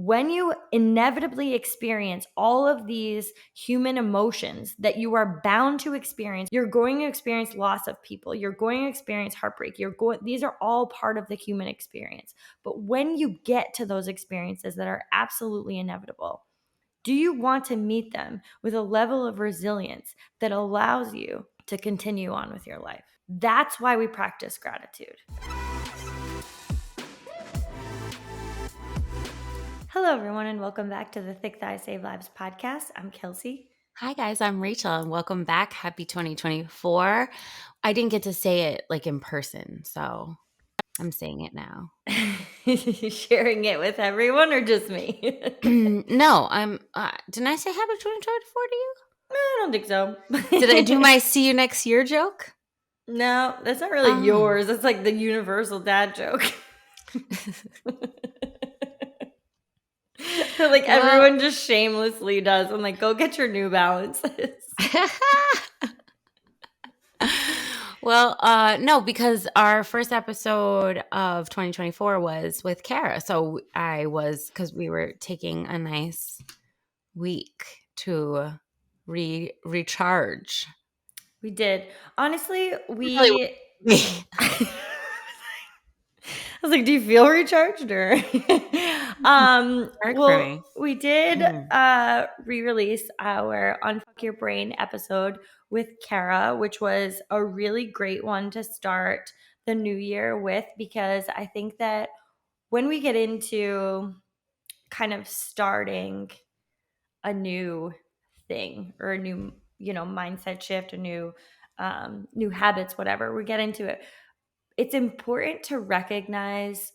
when you inevitably experience all of these human emotions that you are bound to experience, you're going to experience loss of people. You're going to experience heartbreak. These are all part of the human experience. But when you get to those experiences that are absolutely inevitable, do you want to meet them with a level of resilience that allows you to continue on with your life? That's why we practice gratitude. Hello, everyone, and welcome back to the Thick Thighs Save Lives podcast. I'm Kelsey. Hi, guys. I'm Rachel, and welcome back. Happy 2024. I didn't get to say it like in person, so I'm saying it now. Sharing it with everyone or just me? No, didn't I say happy 2024 to you? I don't think so. Did I do my see you next year joke? No, that's not really yours. That's like the universal dad joke. Like everyone just shamelessly does. I'm like, go get your New Balances. Well, no, because our first episode of 2024 was with Kara. So because we were taking a nice week to recharge. We did. Honestly, I was like, do you feel recharged or? Well, we did re-release our Unfuck Your Brain episode with Kara, which was a really great one to start the new year with, because I think that when we get into kind of starting a new thing or a new, mindset shift, a new habits, whatever, we get into it. It's important to recognize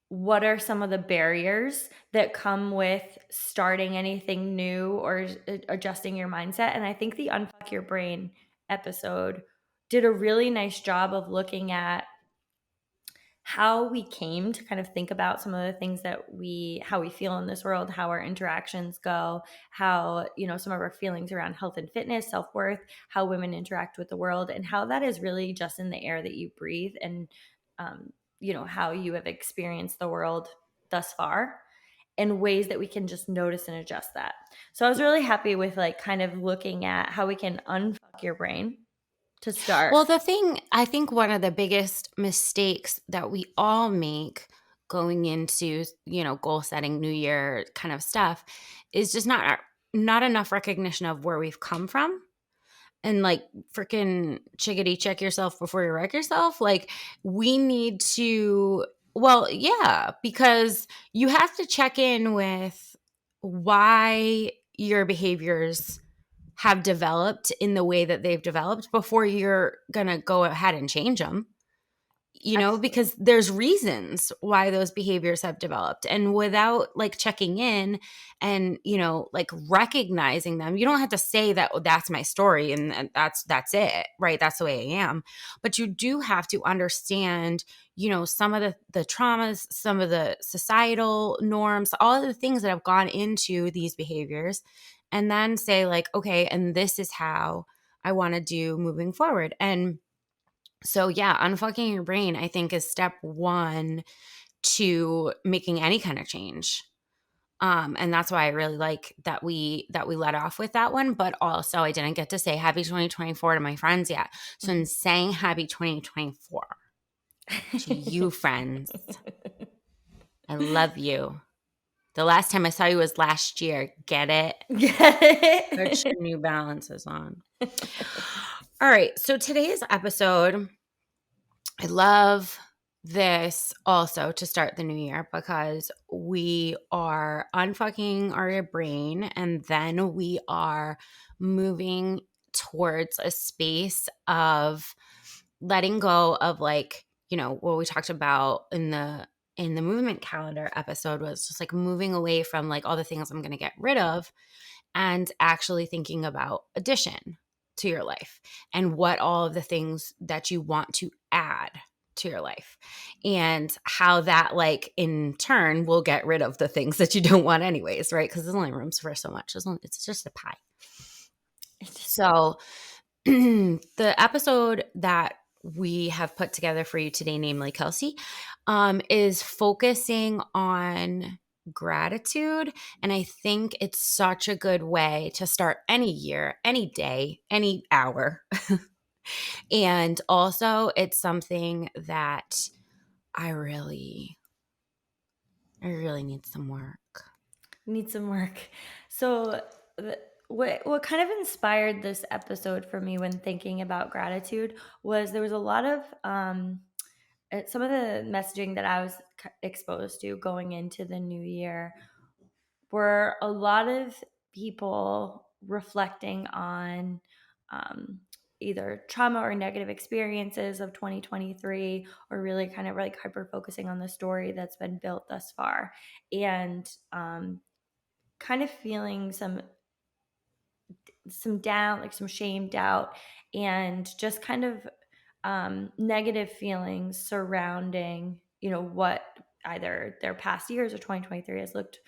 what are some of the barriers that come with starting anything new or adjusting your mindset. And I think the Unfuck Your Brain episode did a really nice job of looking at how we came to kind of think about some of the things that how we feel in this world, how our interactions go, how, some of our feelings around health and fitness, self-worth, how women interact with the world, and how that is really just in the air that you breathe, and, how you have experienced the world thus far, and ways that we can just notice and adjust that. So I was really happy with kind of looking at how we can unfuck your brain to start. Well, I think one of the biggest mistakes that we all make going into, goal setting, new year kind of stuff is just not enough recognition of where we've come from. And freaking chickadee check yourself before you wreck yourself. We need to, because you have to check in with why your behaviors have developed in the way that they've developed before you're going to go ahead and change them, because there's reasons why those behaviors have developed. And without checking in and, recognizing them, you don't have to say that, oh, that's my story and that's it, right? That's the way I am. But you do have to understand, some of the traumas, some of the societal norms, all of the things that have gone into these behaviors, and then say okay, and this is how I want to do moving forward. And so, unfucking your brain, I think, is step one to making any kind of change. And that's why I really like that we let off with that one. But also, I didn't get to say happy 2024 to my friends yet. So I'm saying happy 2024 to you, friends. I love you. The last time I saw you was last year. Get it? Get it? Put your New Balances on. All right. So today's episode, I love this also to start the new year because we are unfucking our brain, and then we are moving towards a space of letting go of what we talked about in the movement calendar episode was just moving away from all the things I'm going to get rid of and actually thinking about addition to your life and what all of the things that you want to add to your life and how that in turn will get rid of the things that you don't want anyways, right? Because there's only rooms for so much. It's just a pie. So the episode that we have put together for you today, namely Kelsey, is focusing on gratitude. And I think it's such a good way to start any year, any day, any hour. And also, it's something that I really, I really need some work. Need some work. So, what kind of inspired this episode for me when thinking about gratitude was there was a lot of some of the messaging that I was exposed to going into the new year were a lot of people reflecting on um, either trauma or negative experiences of 2023, or really kind of like hyper focusing on the story that's been built thus far, and kind of feeling some down, like some shame, doubt, and just kind of negative feelings surrounding, what either their past years or 2023 has looked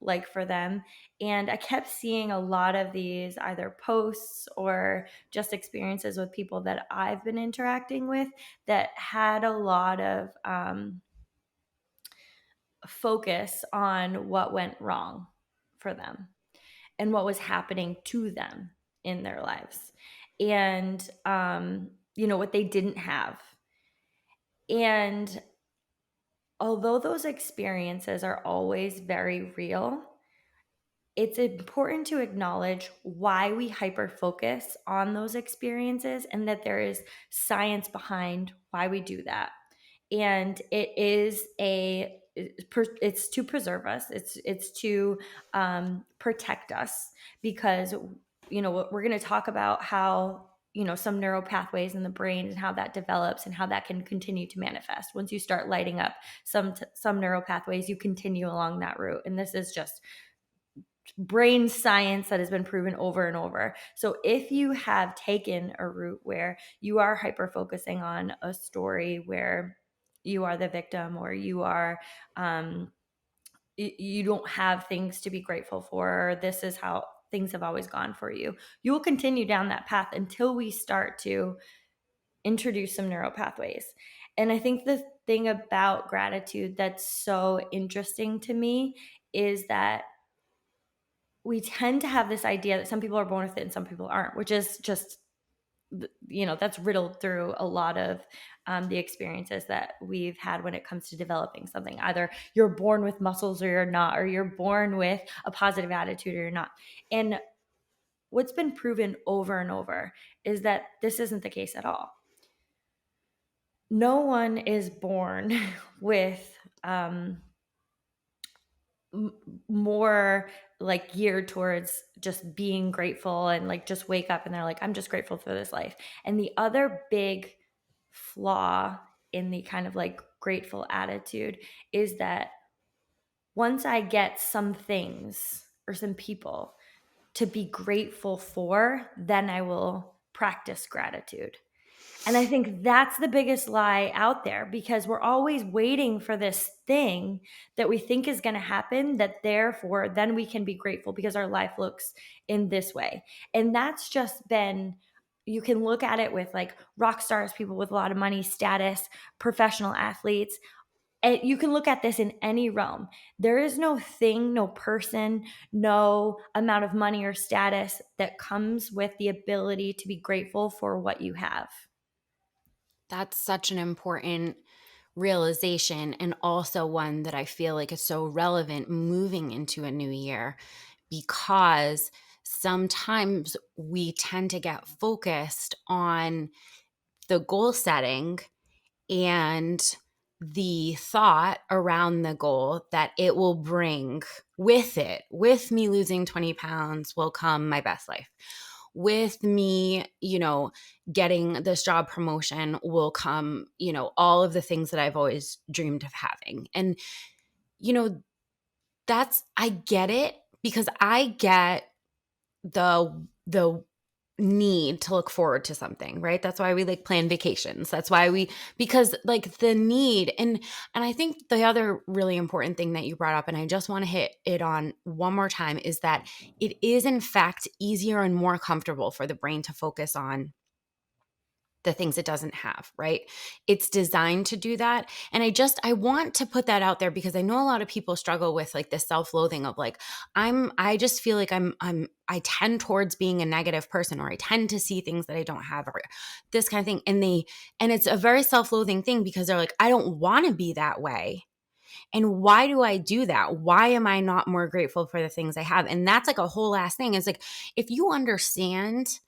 like for them. And I kept seeing a lot of these either posts or just experiences with people that I've been interacting with that had a lot of focus on what went wrong for them and what was happening to them in their lives, and what they didn't have. And although those experiences are always very real, it's important to acknowledge why we hyper focus on those experiences, and that there is science behind why we do that. And it's to preserve us. It's to protect us, because we're going to talk about how some neural pathways in the brain and how that develops and how that can continue to manifest. Once you start lighting up some neural pathways, you continue along that route, and this is just brain science that has been proven over and over. So if you have taken a route where you are hyper focusing on a story where you are the victim, or you are you don't have things to be grateful for, or this is how things have always gone for you, you will continue down that path until we start to introduce some neural pathways. And I think the thing about gratitude that's so interesting to me is that we tend to have this idea that some people are born with it and some people aren't, which is just, that's riddled through a lot of the experiences that we've had when it comes to developing something. Either you're born with muscles or you're not, or you're born with a positive attitude or you're not. And what's been proven over and over is that this isn't the case at all. No one is born with more like geared towards just being grateful and like just wake up and they're like, I'm just grateful for this life. And the other big flaw in the kind of like grateful attitude is that once I get some things or some people to be grateful for, then I will practice gratitude. And I think that's the biggest lie out there, because we're always waiting for this thing that we think is going to happen, that therefore then we can be grateful because our life looks in this way. And that's just been, you can look at it with like rock stars, people with a lot of money, status, professional athletes. And you can look at this in any realm. There is no thing, no person, no amount of money or status that comes with the ability to be grateful for what you have. That's such an important realization, and also one that I feel like is so relevant moving into a new year, because sometimes we tend to get focused on the goal setting and the thought around the goal that it will bring with it. With me losing 20 pounds will come my best life. With me, getting this job promotion will come, all of the things that I've always dreamed of having. And, I get it, because I get the need to look forward to something, right? That's why we like plan vacations. That's why because like the need. And I think the other really important thing that you brought up, and I just want to hit it on one more time, is that it is in fact easier and more comfortable for the brain to focus on the things it doesn't have, right? It's designed to do that. And I want to put that out there because I know a lot of people struggle with like this self-loathing of like, I just feel like I tend towards being a negative person, or I tend to see things that I don't have, or this kind of thing. And it's a very self-loathing thing because they're like, I don't want to be that way. And why do I do that? Why am I not more grateful for the things I have? And that's like a whole ass thing. It's like, if you understand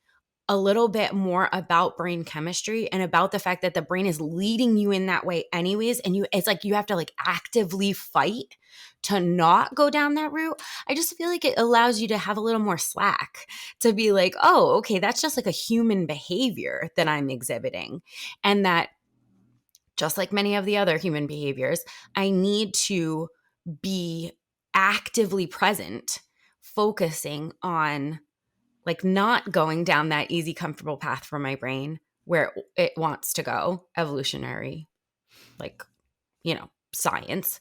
a little bit more about brain chemistry and about the fact that the brain is leading you in that way anyways, and it's like you have to like actively fight to not go down that route. I just feel like it allows you to have a little more slack, to be like, oh, okay, that's just like a human behavior that I'm exhibiting. And that, just like many of the other human behaviors, I need to be actively present, focusing on like not going down that easy, comfortable path for my brain where it wants to go, evolutionary, like, science.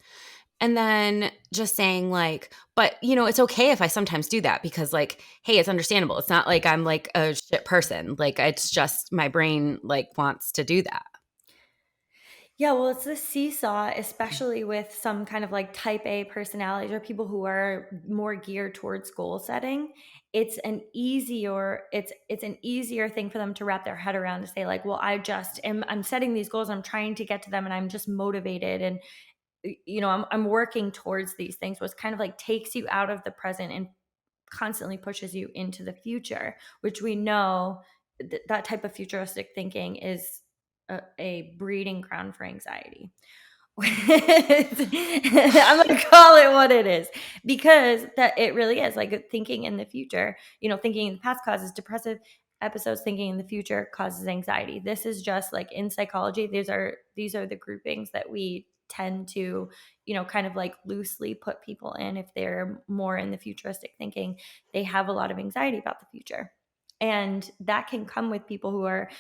And then just saying like, but it's okay if I sometimes do that because like, hey, it's understandable. It's not like I'm like a shit person. Like it's just my brain like wants to do that. Yeah, well, it's this seesaw, especially with some kind of like type A personalities or people who are more geared towards goal setting. It's an easier thing for them to wrap their head around, to say like, well, I'm setting these goals, I'm trying to get to them, and I'm just motivated, and I'm working towards these things. So it's kind of like takes you out of the present and constantly pushes you into the future, which we know that type of futuristic thinking is a breeding ground for anxiety. I'm going to call it what it is, because that it really is like thinking in the future. Thinking in the past causes depressive episodes. Thinking in the future causes anxiety. This is just like in psychology. These are the groupings that we tend to, kind of like loosely put people in. If they're more in the futuristic thinking, they have a lot of anxiety about the future. And that can come with people who are,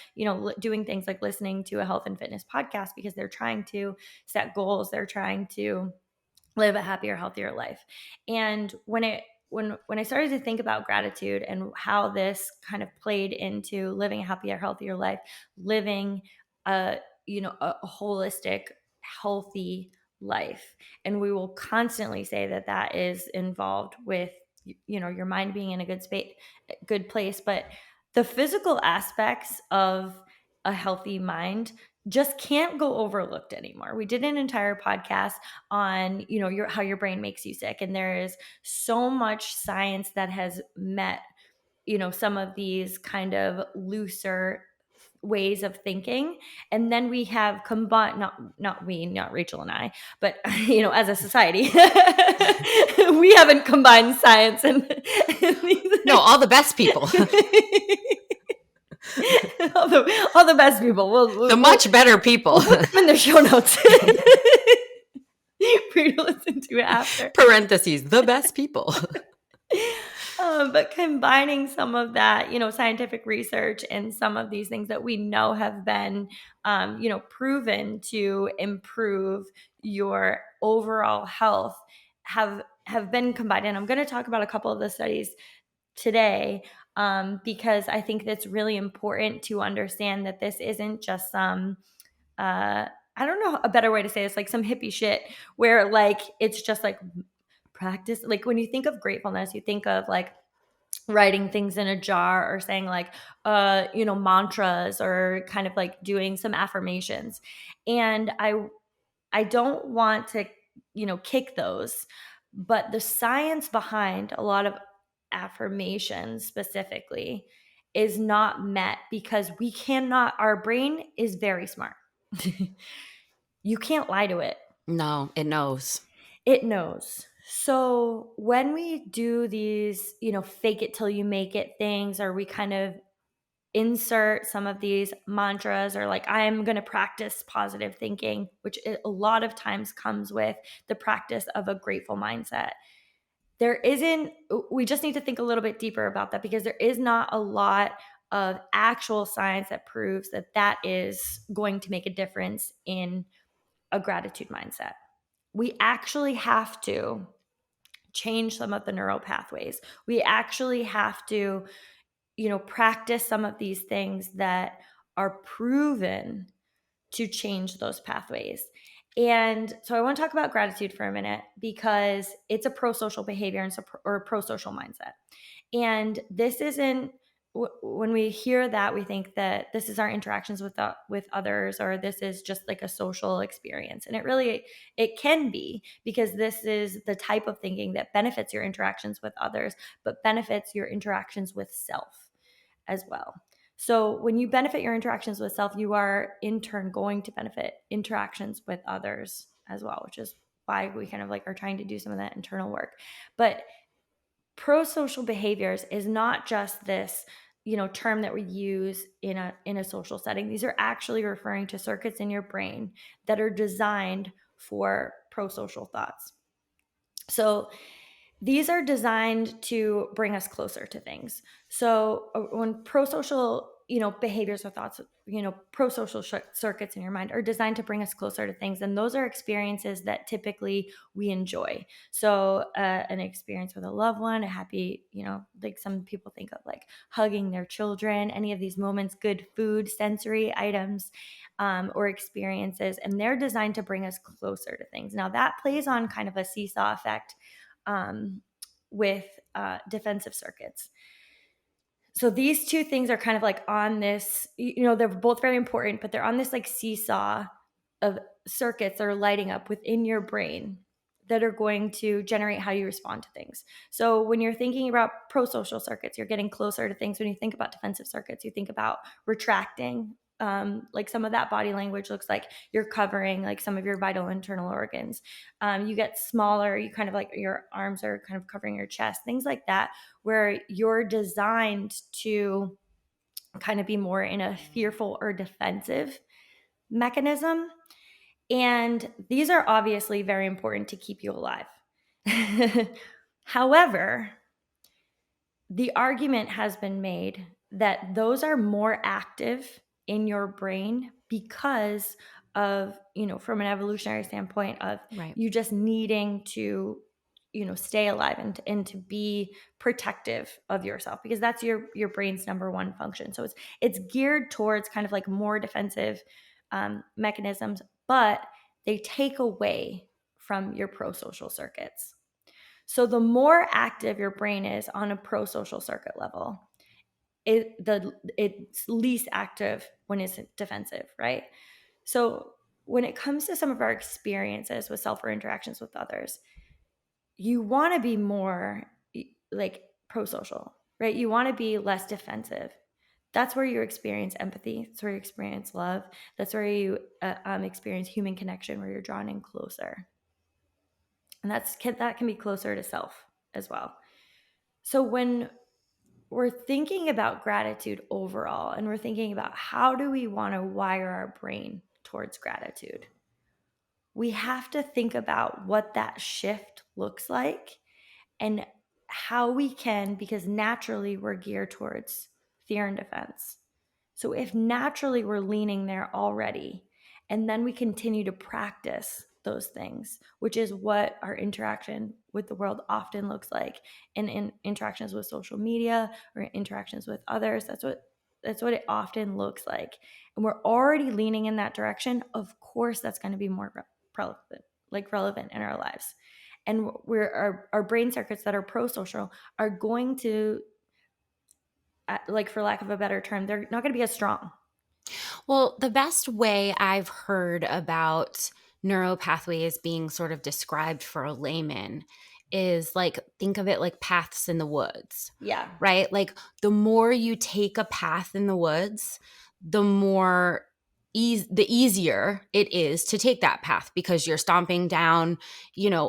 doing things like listening to a health and fitness podcast because they're trying to set goals. They're trying to live a happier, healthier life. And when I started to think about gratitude and how this kind of played into living a happier, healthier life, living a holistic, healthy life. And we will constantly say that is involved with your mind being in a good place, but the physical aspects of a healthy mind just can't go overlooked anymore. We did an entire podcast on, how your brain makes you sick, and there is so much science that has met, some of these kind of looser ways of thinking. And then we have combined, not Rachel and I, but as a society, we haven't combined science and No, all the best people. all the best people. The much better people. We'll put them in the show notes for you to listen to after. Parentheses, the best people. But combining some of that, scientific research and some of these things that we know have been, proven to improve your overall health have been combined. And I'm going to talk about a couple of the studies today, because I think that's really important to understand that this isn't just some, I don't know a better way to say this, like some hippie shit where like it's just like practice. Like when you think of gratefulness, you think of like writing things in a jar or saying like mantras, or kind of like doing some affirmations. And I don't want to kick those, but the science behind a lot of affirmations specifically is not met, because our brain is very smart. You can't lie to it. No, it knows. It knows. So when we do these, fake it till you make it things, or we kind of insert some of these mantras, or like, I'm going to practice positive thinking, which a lot of times comes with the practice of a grateful mindset. We just need to think a little bit deeper about that, because there is not a lot of actual science that proves that is going to make a difference in a gratitude mindset. We actually have to change some of the neural pathways. We actually have to, practice some of these things that are proven to change those pathways. And so I want to talk about gratitude for a minute because it's a pro-social behavior or a pro-social mindset. And this isn't, when we hear that, we think that this is our interactions with others, or this is just like a social experience. And it can be, because this is the type of thinking that benefits your interactions with others, but benefits your interactions with self as well. So when you benefit your interactions with self, you are in turn going to benefit interactions with others as well, which is why we kind of like are trying to do some of that internal work. But pro-social behaviors is not just this, term that we use in a social setting. These are actually referring to circuits in your brain that are designed for pro-social thoughts. So these are designed to bring us closer to things. So when pro-social, behaviors or thoughts, pro-social circuits in your mind are designed to bring us closer to things, and those are experiences that typically we enjoy. So an experience with a loved one, a happy, like some people think of like hugging their children, any of these moments, good food, sensory items, or experiences, and they're designed to bring us closer to things. Now that plays on kind of a seesaw effect with defensive circuits. So these two things are kind of like on this, they're both very important, but they're on this like seesaw of circuits that are lighting up within your brain that are going to generate how you respond to things. So when you're thinking about pro-social circuits, you're getting closer to things. When you think about defensive circuits, you think about retracting. Like some of that body language looks like you're covering like some of your vital internal organs. You get smaller, you kind of like your arms are kind of covering your chest, things like that, where you're designed to kind of be more in a fearful or defensive mechanism. And these are obviously very important to keep you alive. However, the argument has been made that those are more active in your brain because of, from an evolutionary standpoint of Right. you just needing to, stay alive and to be protective of yourself, because that's your brain's number one function. So it's geared towards kind of like more defensive mechanisms, but they take away from your pro-social circuits. So the more active your brain is on a pro-social circuit level, it's least active when it's defensive, right? So when it comes to some of our experiences with self or interactions with others, you want to be more like pro-social, right? You want to be less defensive. That's where you experience empathy. That's where you experience love. That's where you experience human connection, where you're drawn in closer. And that can be closer to self as well. So when we're thinking about gratitude overall, and we're thinking about how do we want to wire our brain towards gratitude, we have to think about what that shift looks like and how we can, because naturally we're geared towards fear and defense. So if naturally we're leaning there already, and then we continue to practice those things, which is what our interaction with the world often looks like, and in interactions with social media or interactions with others, that's what it often looks like. And we're already leaning in that direction. Of course, that's going to be more relevant in our lives. And our brain circuits that are pro-social are going to, like for lack of a better term, they're not going to be as strong. Well, the best way I've heard about neural pathways being sort of described for a layman is like, think of it like paths in the woods. Yeah. Right? Like the more you take a path in the woods, the more the easier it is to take that path, because you're stomping down,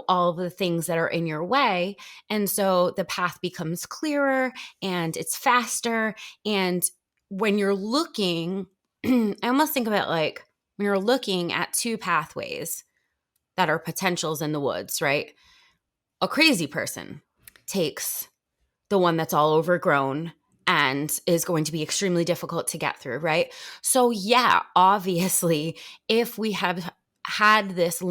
all of the things that are in your way. And so the path becomes clearer and it's faster. And when you're looking, I almost think of it like when you're looking at two pathways that are potentials in the woods, right? A crazy person takes the one that's all overgrown and is going to be extremely difficult to get through, right? So yeah, obviously, if we have had this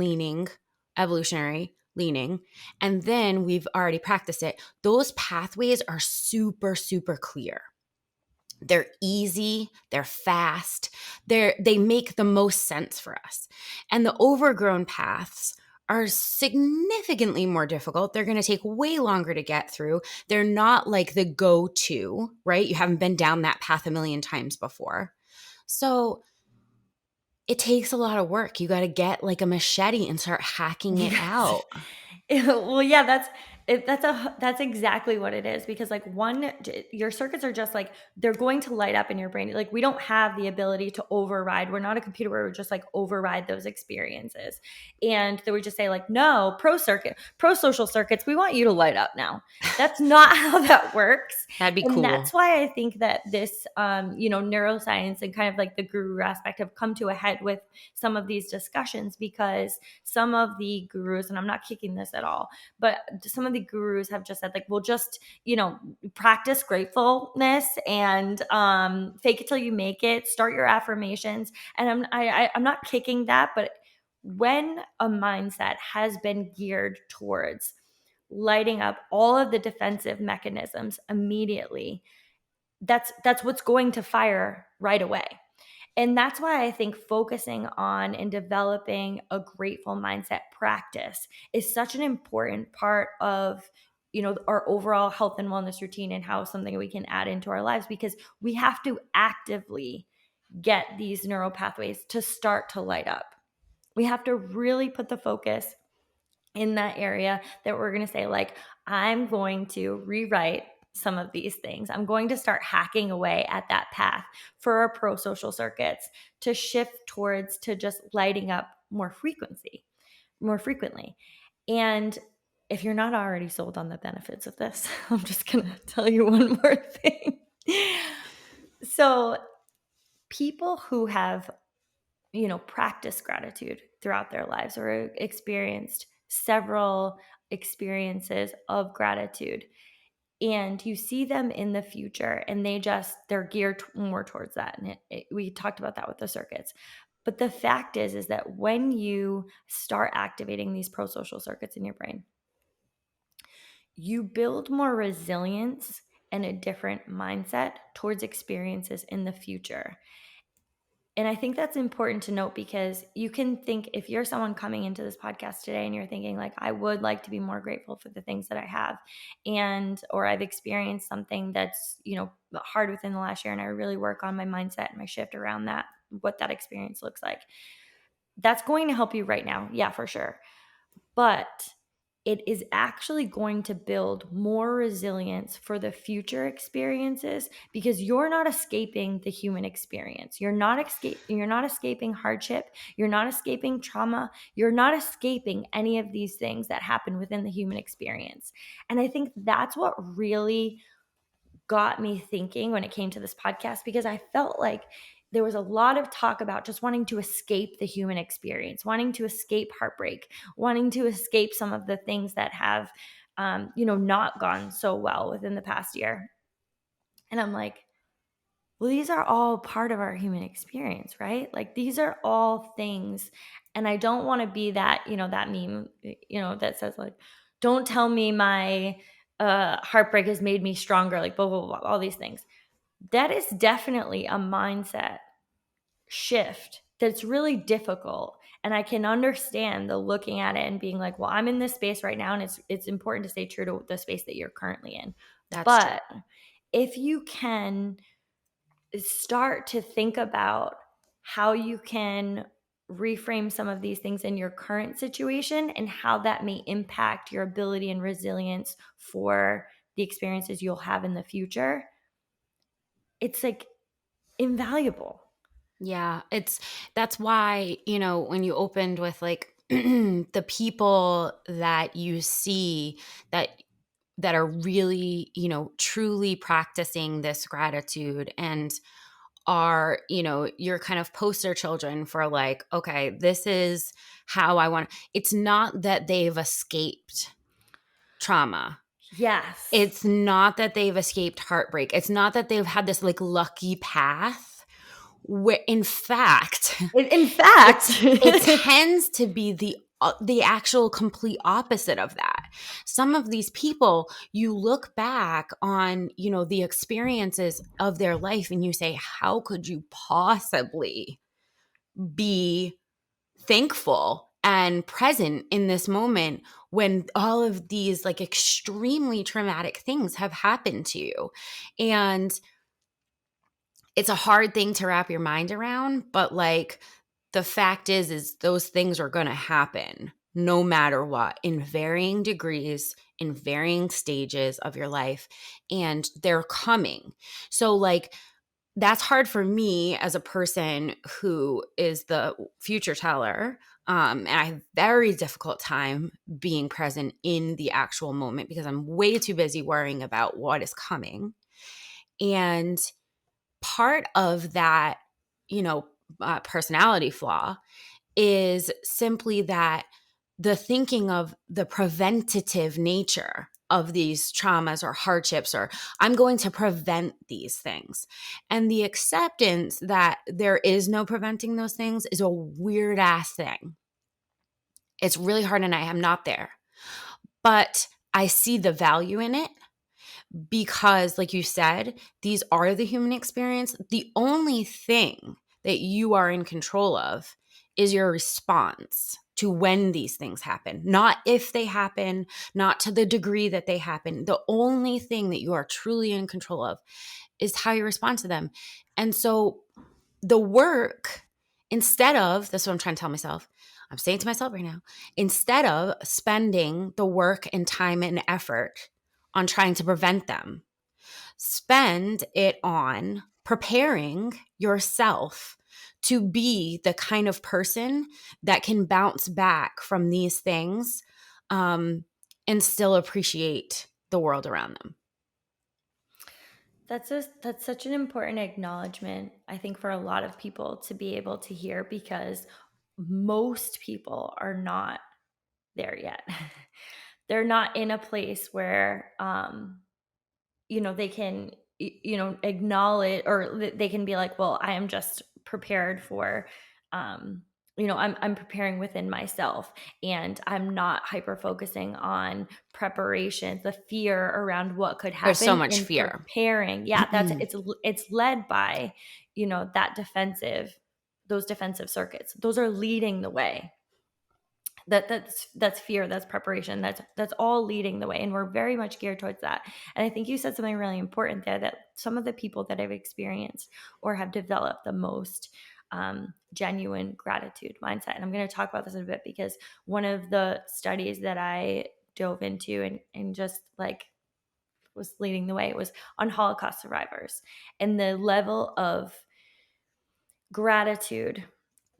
evolutionary leaning, and then we've already practiced it, those pathways are super, super clear. They're easy, they're fast, they make the most sense for us. And the overgrown paths are significantly more difficult. They're going to take way longer to get through. They're not like the go-to, right? You haven't been down that path a million times before. So it takes a lot of work. You got to get like a machete and start hacking it Yes. out. Well, yeah, that's exactly what it is, because like your circuits are just like, they're going to light up in your brain. Like, we don't have the ability to override. We're not a computer where we just like override those experiences. And they would just say like, no, pro social circuits, we want you to light up now. That's not how that works. That'd be And cool. that's why I think that this, neuroscience and kind of like the guru aspect have come to a head with some of these discussions, because some of the gurus, and I'm not kicking this at all, but some of the gurus have just said like, we'll just, practice gratefulness and fake it till you make it, start your affirmations. And I'm not kicking that, but when a mindset has been geared towards lighting up all of the defensive mechanisms immediately, that's what's going to fire right away. And that's why I think focusing on and developing a grateful mindset practice is such an important part of, our overall health and wellness routine, and how something we can add into our lives, because we have to actively get these neural pathways to start to light up. We have to really put the focus in that area, that we're going to say like, I'm going to rewrite some of these things. I'm going to start hacking away at that path for our pro-social circuits to shift towards to just lighting up more frequently. And if you're not already sold on the benefits of this, I'm just going to tell you one more thing. So people who have, practiced gratitude throughout their lives, or experienced several experiences of gratitude, and you see them in the future, and they're geared more towards that. And we talked about that with the circuits. But the fact is that when you start activating these pro-social circuits in your brain, you build more resilience and a different mindset towards experiences in the future. And I think that's important to note, because you can think, if you're someone coming into this podcast today and you're thinking like, I would like to be more grateful for the things that I have, or I've experienced something that's, hard within the last year, and I really work on my mindset and my shift around that, what that experience looks like. That's going to help you right now. Yeah, for sure. But it is actually going to build more resilience for the future experiences, because you're not escaping the human experience. You're not escaping hardship. You're not escaping trauma. You're not escaping any of these things that happen within the human experience. And I think that's what really got me thinking when it came to this podcast, because I felt like there was a lot of talk about just wanting to escape the human experience, wanting to escape heartbreak, wanting to escape some of the things that have, not gone so well within the past year. And I'm like, well, these are all part of our human experience, right? Like, these are all things. And I don't want to be that, that meme, that says like, don't tell me my heartbreak has made me stronger, like blah, blah, blah, all these things. That is definitely a mindset shift that's really difficult. And I can understand the looking at it and being like, well, I'm in this space right now, and it's important to stay true to the space that you're currently in. But if you can start to think about how you can reframe some of these things in your current situation, and how that may impact your ability and resilience for the experiences you'll have in the future, it's like invaluable. Yeah, that's why, when you opened with like the people that you see that are really, truly practicing this gratitude, and are, your kind of poster children for like, okay, this is how I want. It's not that they've escaped trauma. Yes. It's not that they've escaped heartbreak. It's not that they've had this like lucky path, where in fact it tends to be the actual complete opposite of that. Some of these people, you look back on, the experiences of their life and you say, how could you possibly be thankful and present in this moment when all of these like extremely traumatic things have happened to you? And it's a hard thing to wrap your mind around, but like the fact is those things are going to happen no matter what, in varying degrees, in varying stages of your life, and they're coming. So like that's hard for me as a person who is the future teller. And I have a very difficult time being present in the actual moment because I'm way too busy worrying about what is coming. And part of that, personality flaw is simply that the thinking of the preventative nature of these traumas or hardships, or I'm going to prevent these things. And the acceptance that there is no preventing those things is a weird ass thing. It's really hard and I am not there. But I see the value in it because, like you said, these are the human experience. The only thing that you are in control of is your response to when these things happen, not if they happen, not to the degree that they happen. The only thing that you are truly in control of is how you respond to them. And so the work, instead of, that's what I'm trying to tell myself, I'm saying to myself right now, instead of spending the work and time and effort on trying to prevent them, spend it on preparing yourself to be the kind of person that can bounce back from these things, and still appreciate the world around them. That's such an important acknowledgement, I think, for a lot of people to be able to hear, because most people are not there yet. They're not in a place where they can acknowledge, or they can be like, well, I am just prepared for I'm preparing within myself, and I'm not hyper focusing on preparations, the fear around what could There's so happen much in fear. preparing. Yeah, it's led by those defensive circuits. Those are leading the way. That's fear, that's preparation, that's all leading the way, and we're very much geared towards that. And I think you said something really important there, that some of the people that have experienced or have developed the most genuine gratitude mindset, and I'm going to talk about this in a bit, because one of the studies that I dove into and just like was leading the way was on Holocaust survivors, and the level of gratitude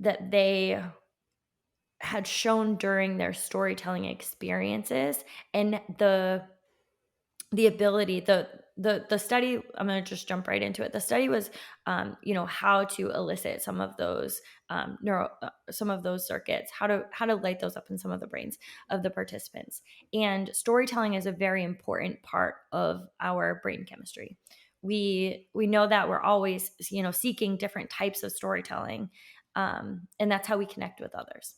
that they had shown during their storytelling experiences, and the ability, the study, I'm going to just jump right into it. The study was how to elicit some of those some of those circuits, how to light those up in some of the brains of the participants. And storytelling is a very important part of our brain chemistry. We know that we're always seeking different types of storytelling, and that's how we connect with others.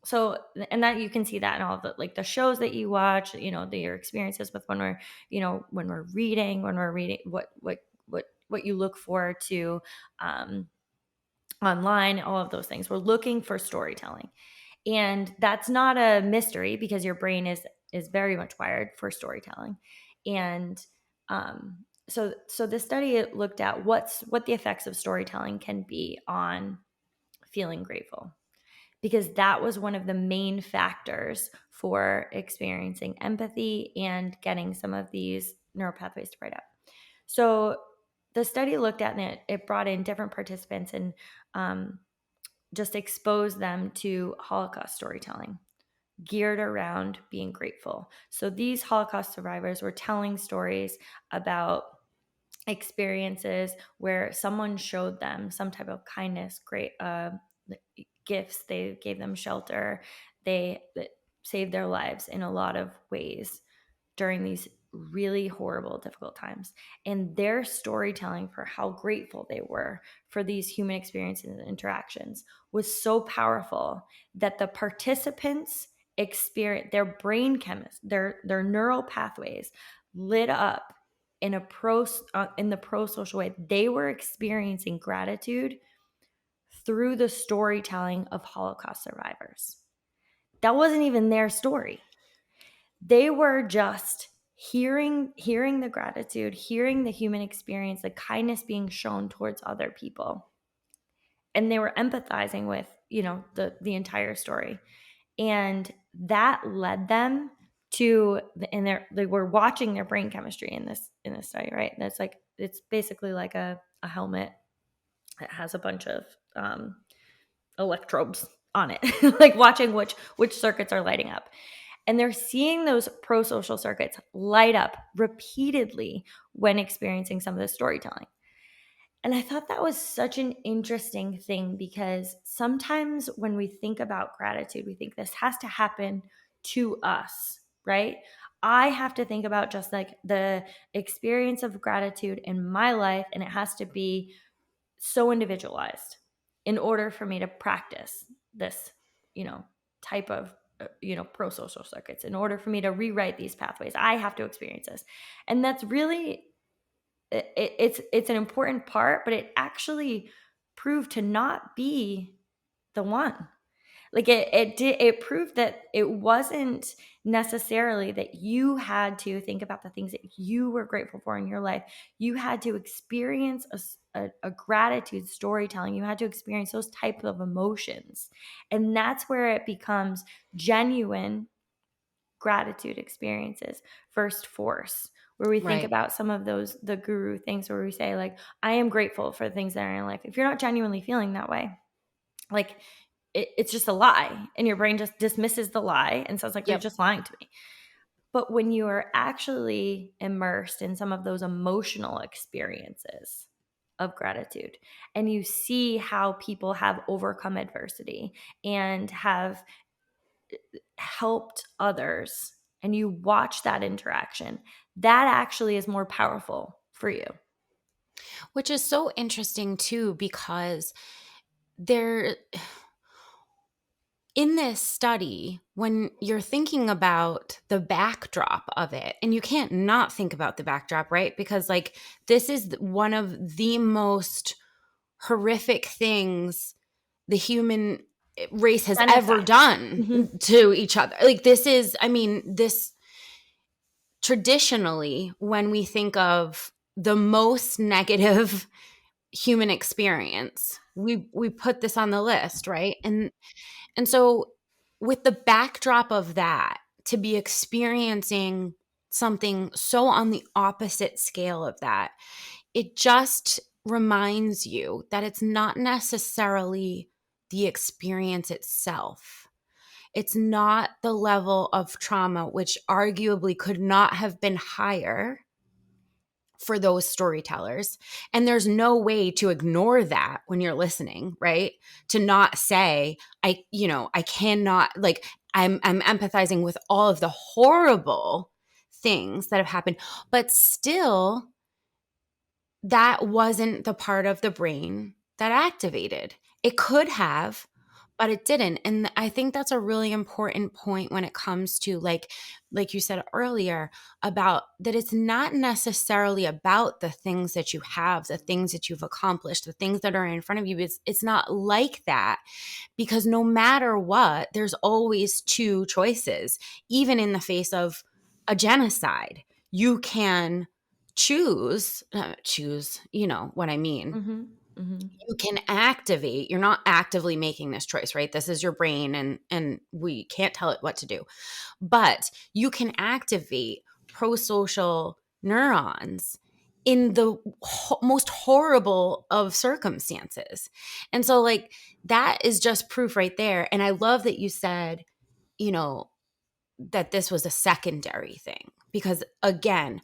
So, and that you can see that in all the like the shows that you watch, your experiences with when we're reading, what you look forward to online, all of those things. We're looking for storytelling. And that's not a mystery, because your brain is very much wired for storytelling. And so this study looked at what the effects of storytelling can be on feeling grateful, because that was one of the main factors for experiencing empathy and getting some of these neural pathways to bright up. So the study looked at, and it brought in different participants and just exposed them to Holocaust storytelling geared around being grateful. So these Holocaust survivors were telling stories about experiences where someone showed them some type of kindness, great gifts, they gave them shelter, they saved their lives in a lot of ways during these really horrible, difficult times. And their storytelling for how grateful they were for these human experiences and interactions was so powerful that the participants experience, their brain chemist, their neural pathways lit up in in the pro-social way. They were experiencing gratitude through the storytelling of Holocaust survivors. That wasn't even their story. They were just hearing the gratitude, hearing the human experience, the kindness being shown towards other people. And they were empathizing with, the entire story. And that led them to, and they were watching their brain chemistry in this study, right? That's like, it's basically like a helmet that has a bunch of electrodes on it, like watching which circuits are lighting up. And they're seeing those pro-social circuits light up repeatedly when experiencing some of the storytelling. And I thought that was such an interesting thing, because sometimes when we think about gratitude, we think this has to happen to us, right? I have to think about just like the experience of gratitude in my life, and it has to be so individualized in order for me to practice this, type of, pro-social circuits. In order for me to rewrite these pathways, I have to experience this. And that's really, it's an important part, but it actually proved to not be the one. Like it proved that it wasn't necessarily that you had to think about the things that you were grateful for in your life. You had to experience a gratitude storytelling. You had to experience those types of emotions. And that's where it becomes genuine gratitude experiences first force, where we think Right. about some of those, the guru things where we say like, I am grateful for the things that are in life. If you're not genuinely feeling that way, like it's just a lie, and your brain just dismisses the lie and says like, you're Yep. just lying to me. But when you are actually immersed in some of those emotional experiences of gratitude, and you see how people have overcome adversity and have helped others, and you watch that interaction, that actually is more powerful for you. Which is so interesting too, because there, in this study, when you're thinking about the backdrop of it, and you can't not think about the backdrop, right? Because like this is one of the most horrific things the human race has ever Genocide. done Mm-hmm. to each other. Like this is, I mean, this traditionally, when we think of the most negative human experience, we put this on the list, right? And so with the backdrop of that, to be experiencing something so on the opposite scale of that, it just reminds you that it's not necessarily the experience itself. It's not the level of trauma, which arguably could not have been higher for those storytellers. And there's no way to ignore that when you're listening, right? To not say, I cannot, like, I'm empathizing with all of the horrible things that have happened, but still that wasn't the part of the brain that activated. It could have, but it didn't. And I think that's a really important point when it comes to like you said earlier, about that it's not necessarily about the things that you have, the things that you've accomplished, the things that are in front of you. It's not like that, because no matter what, there's always two choices. Even in the face of a genocide, you can choose, you know what I mean. Mm-hmm. Mm-hmm. You can activate, you're not actively making this choice, right? This is your brain, and we can't tell it what to do. But you can activate pro-social neurons in the most horrible of circumstances. And so like that is just proof right there. And I love that you said, you know, that this was a secondary thing, because again,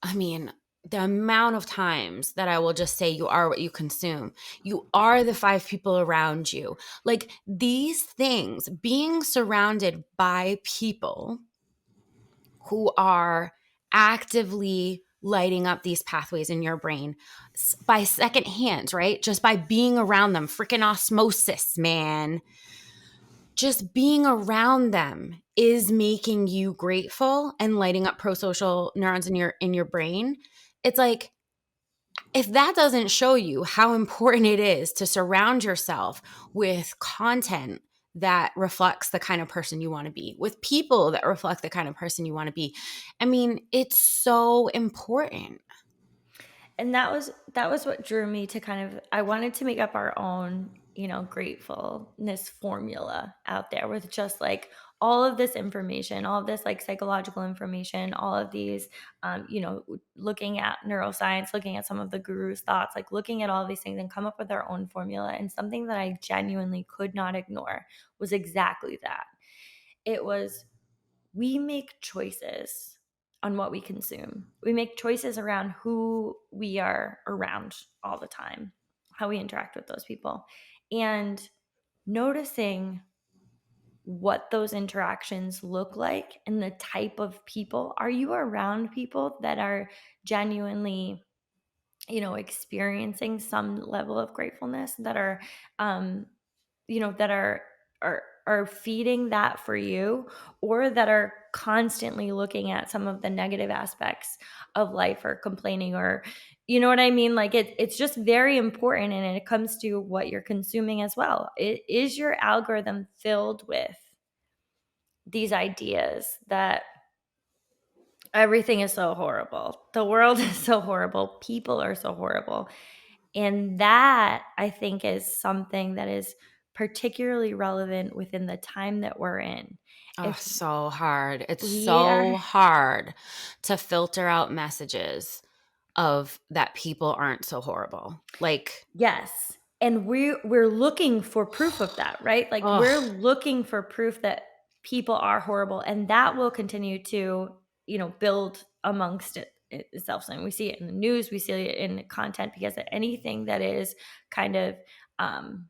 I mean, the amount of times that I will just say, you are what you consume. You are the five people around you. Like these things, being surrounded by people who are actively lighting up these pathways in your brain by second hand, right? Just by being around them, freaking osmosis, man. just being around them is making you grateful and lighting up pro-social neurons in your brain. It's like, if that doesn't show you how important it is to surround yourself with content that reflects the kind of person you want to be, with people that reflect the kind of person you want to be, I mean, it's so important. And that was what drew me to kind of, I wanted to make up our own, gratefulness formula out there with just like all of this information, all of this like psychological information, all of these looking at neuroscience, looking at some of the gurus' thoughts, like looking at all of these things and come up with our own formula. And something that I genuinely could not ignore was exactly that. It was, we make choices on what we consume. We make choices around who we are around all the time, how we interact with those people, and noticing what those interactions look like and the type of people. Are you around people that are genuinely, experiencing some level of gratefulness, that are that are feeding that for you, or that are constantly looking at some of the negative aspects of life or complaining, or you know what I mean? Like it's just very important, and it comes to what you're consuming as well. Is your algorithm filled with these ideas that everything is so horrible, the world is so horrible, people are so horrible? And that, I think, is something that is particularly relevant within the time that we're in. Oh, If so hard. It's we are, so hard to filter out messages of that people aren't so horrible. Like, yes, and we're looking for proof of that, right? Like we're oh, looking for proof that people are horrible, and that will continue to, build amongst itself. And we see it in the news, we see it in content, because anything that is kind of um,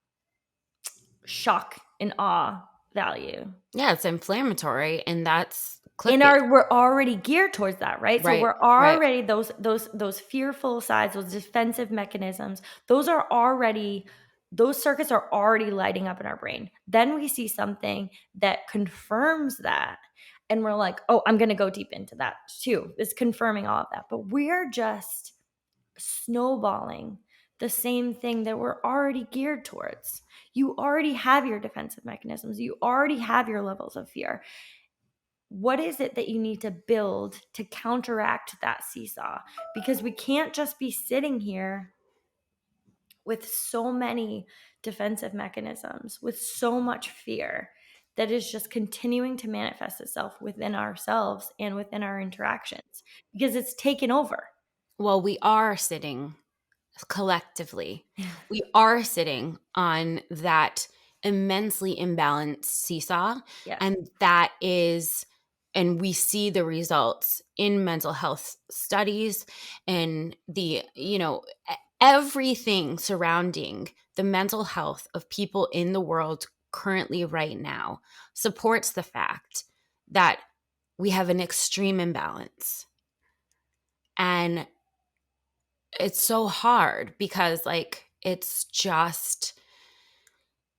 shock and awe value, yeah, it's inflammatory and that's and clickbait. we're already geared towards that, right? So Right, we're right. already, those fearful sides, those defensive mechanisms, those circuits are already lighting up in our brain. Then we see something that confirms that, and we're like, oh, I'm going to go deep into that too. It's confirming all of that, but we're just snowballing the same thing that we're already geared towards. You already have your defensive mechanisms, you already have your levels of fear. What is it that you need to build to counteract that seesaw? Because we can't just be sitting here with so many defensive mechanisms, with so much fear that is just continuing to manifest itself within ourselves and within our interactions, because it's taken over. Well, we are sitting collectively, we are sitting on that immensely imbalanced seesaw. Yes. And that is, and we see the results in mental health studies and everything surrounding the mental health of people in the world currently right now supports the fact that we have an extreme imbalance. And it's so hard because it's just,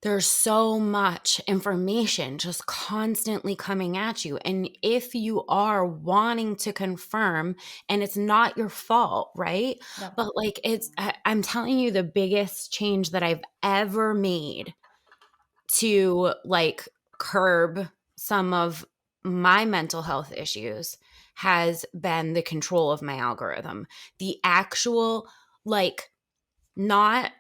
there's so much information just constantly coming at you. And if you are wanting to confirm, and it's not your fault, right? No. But I'm telling you, the biggest change that I've ever made to curb some of my mental health issues has been the control of my algorithm. The actual, not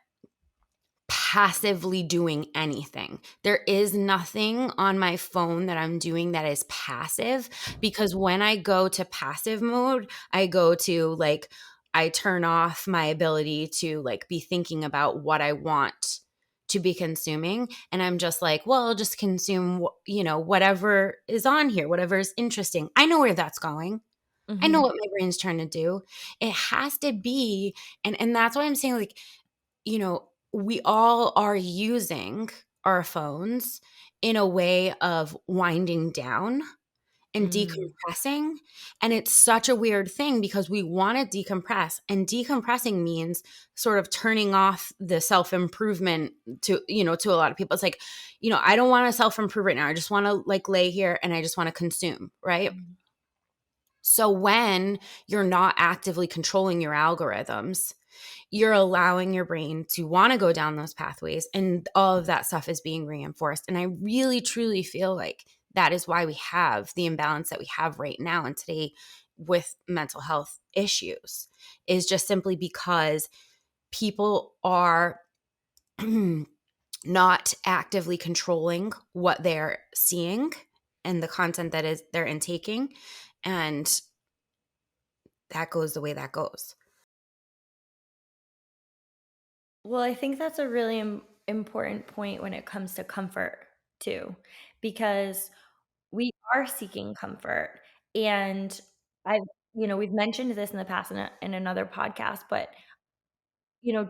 passively doing anything. There is nothing on my phone that I'm doing that is passive, because when I go to passive mode, I go to I turn off my ability to be thinking about what I want to be consuming, and I'm just like, well, I'll just consume whatever is on here, whatever is interesting. I know where that's going. I know Mm-hmm. what my brain's trying to do. It has to be, and that's why I'm saying we all are using our phones in a way of winding down and Mm. decompressing. And it's such a weird thing because we want to decompress, and decompressing means sort of turning off the self-improvement to, to a lot of people. It's like, I don't want to self-improve right now. I just want to like lay here and I just want to consume, right? Mm. So when you're not actively controlling your algorithms, you're allowing your brain to want to go down those pathways, and all of that stuff is being reinforced. And I really truly feel like that is why we have the imbalance that we have right now and today with mental health issues, is just simply because people are not actively controlling what they're seeing and the content that is they're intaking, and that goes the way that goes. Well, I think that's a really important point when it comes to comfort too, because we are seeking comfort. And I've, we've mentioned this in the past in another podcast, but,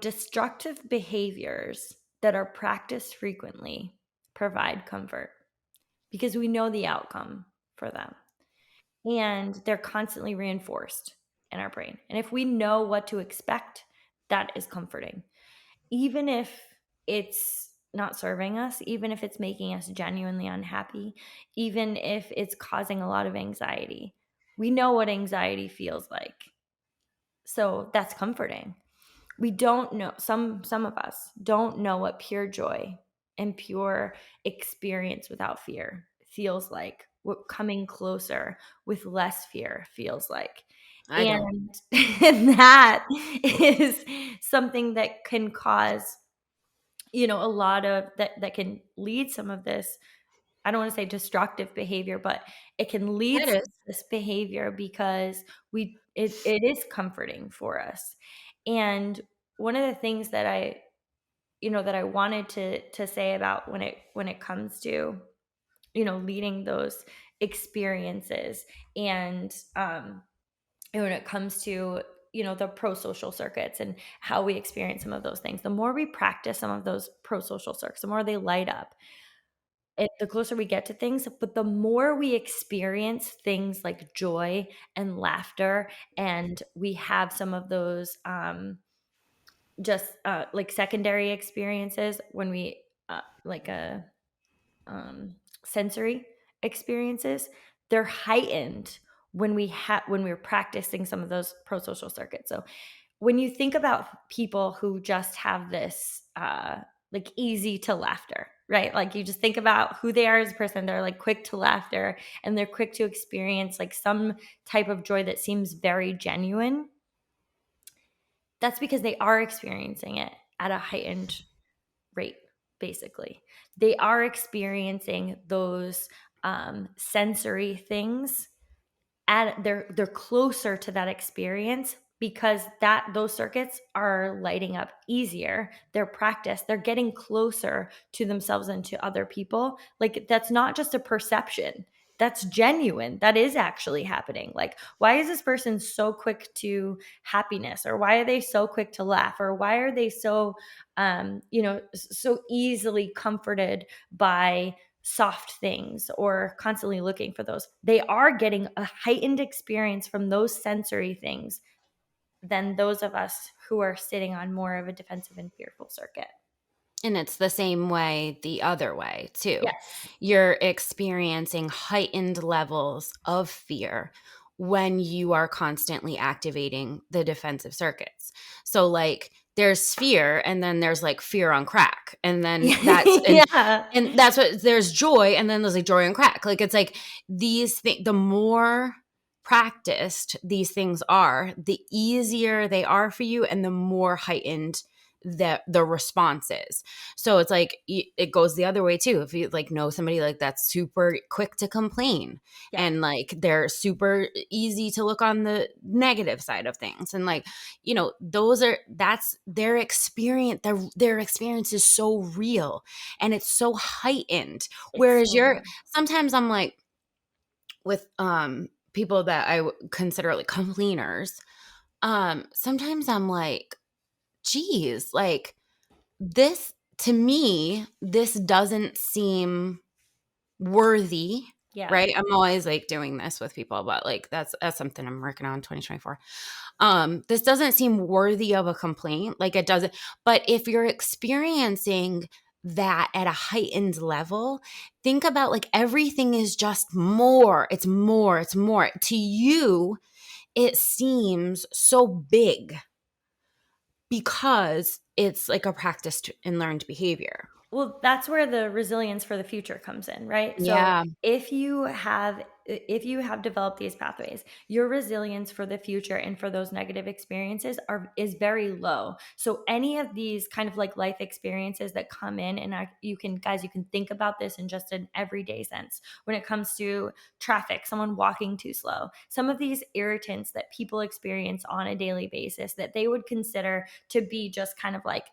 destructive behaviors that are practiced frequently provide comfort because we know the outcome for them. And they're constantly reinforced in our brain. And if we know what to expect, that is comforting. Even if it's not serving us, even if it's making us genuinely unhappy, even if it's causing a lot of anxiety, we know what anxiety feels like. So that's comforting. We don't know, some of us don't know what pure joy and pure experience without fear feels like, what coming closer with less fear feels like. I don't. And that is something that can cause, a lot of that can lead some of this, I don't want to say destructive behavior, but it can lead It some is. of this behavior because it is comforting for us. And one of the things that I wanted to say about when it comes to, leading those experiences, and when it comes to, the pro-social circuits and how we experience some of those things, the more we practice some of those pro-social circuits, the more they light up, the closer we get to things, but the more we experience things like joy and laughter, and we have some of those just like secondary experiences when we like a sensory experiences, they're heightened when we're practicing some of those pro-social circuits. So when you think about people who just have this like easy to laughter, right? Like you just think about who they are as a person, they're like quick to laughter and they're quick to experience like some type of joy that seems very genuine. That's because they are experiencing it at a heightened rate, basically. They are experiencing those sensory things, and they're closer to that experience because those circuits are lighting up easier. They're practiced, they're getting closer to themselves and to other people. Like that's not just a perception, that's genuine, that is actually happening. Like, why is this person so quick to happiness, or why are they so quick to laugh, or why are they so so easily comforted by soft things or constantly looking for those? They are getting a heightened experience from those sensory things than those of us who are sitting on more of a defensive and fearful circuit. And it's the same way the other way, too. Yes. You're experiencing heightened levels of fear when you are constantly activating the defensive circuits. So, like, there's fear, and then there's like fear on crack. And then Yeah. and that's what there's joy, and then there's like joy on crack. Like, it's like these things, the more practiced these things are, the easier they are for you, and the more heightened the response is. So it's like it goes the other way too. If you like know somebody like that's super quick to complain, Yeah. and like they're super easy to look on the negative side of things, and like that's their experience. Their experience is so real and it's so heightened. It's Whereas so real. sometimes I'm like with people that I consider like complainers. Sometimes I'm like, geez, like this to me, this doesn't seem worthy Yeah. right? I'm always like doing this with people, but like that's something I'm working on in 2024. This doesn't seem worthy of a complaint. Like it doesn't, but if you're experiencing that at a heightened level, think about like everything is just more. It's more. It's more. To you, it seems so big because it's like a practiced and learned behavior. Well, that's where the resilience for the future comes in, right? So Yeah. if you have developed these pathways, your resilience for the future and for those negative experiences is very low. So any of these kind of like life experiences that come in, and you can think about this in just an everyday sense. When it comes to traffic, someone walking too slow, some of these irritants that people experience on a daily basis that they would consider to be just kind of like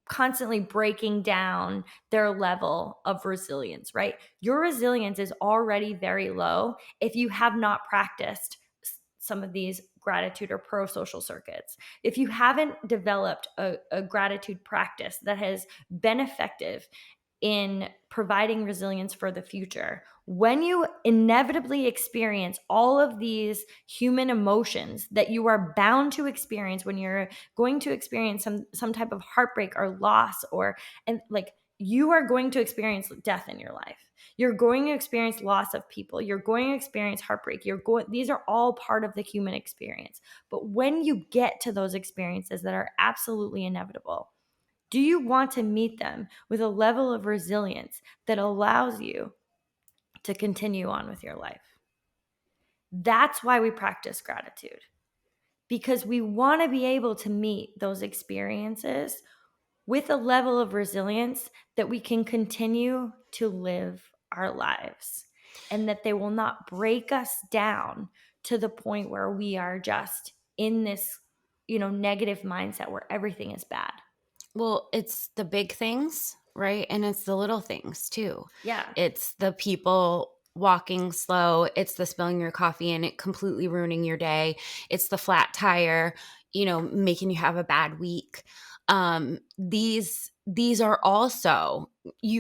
constantly breaking down their level of resilience, right? Your resilience is already very low if you have not practiced some of these gratitude or pro social circuits. If you haven't developed a gratitude practice that has been effective in providing resilience for the future, when you inevitably experience all of these human emotions that you are bound to experience when you're going to experience some type of heartbreak or loss, or and like you are going to experience death in your life, you're going to experience loss of people, you're going to experience heartbreak, these are all part of the human experience. But when you get to those experiences that are absolutely inevitable, do you want to meet them with a level of resilience that allows you to continue on with your life? That's why we practice gratitude, because we want to be able to meet those experiences with a level of resilience that we can continue to live our lives, and that they will not break us down to the point where we are just in this, negative mindset where everything is bad. Well, it's the big things, right? And it's the little things too. Yeah. It's the people walking slow, it's the spilling your coffee and it completely ruining your day. It's the flat tire, making you have a bad week. These are also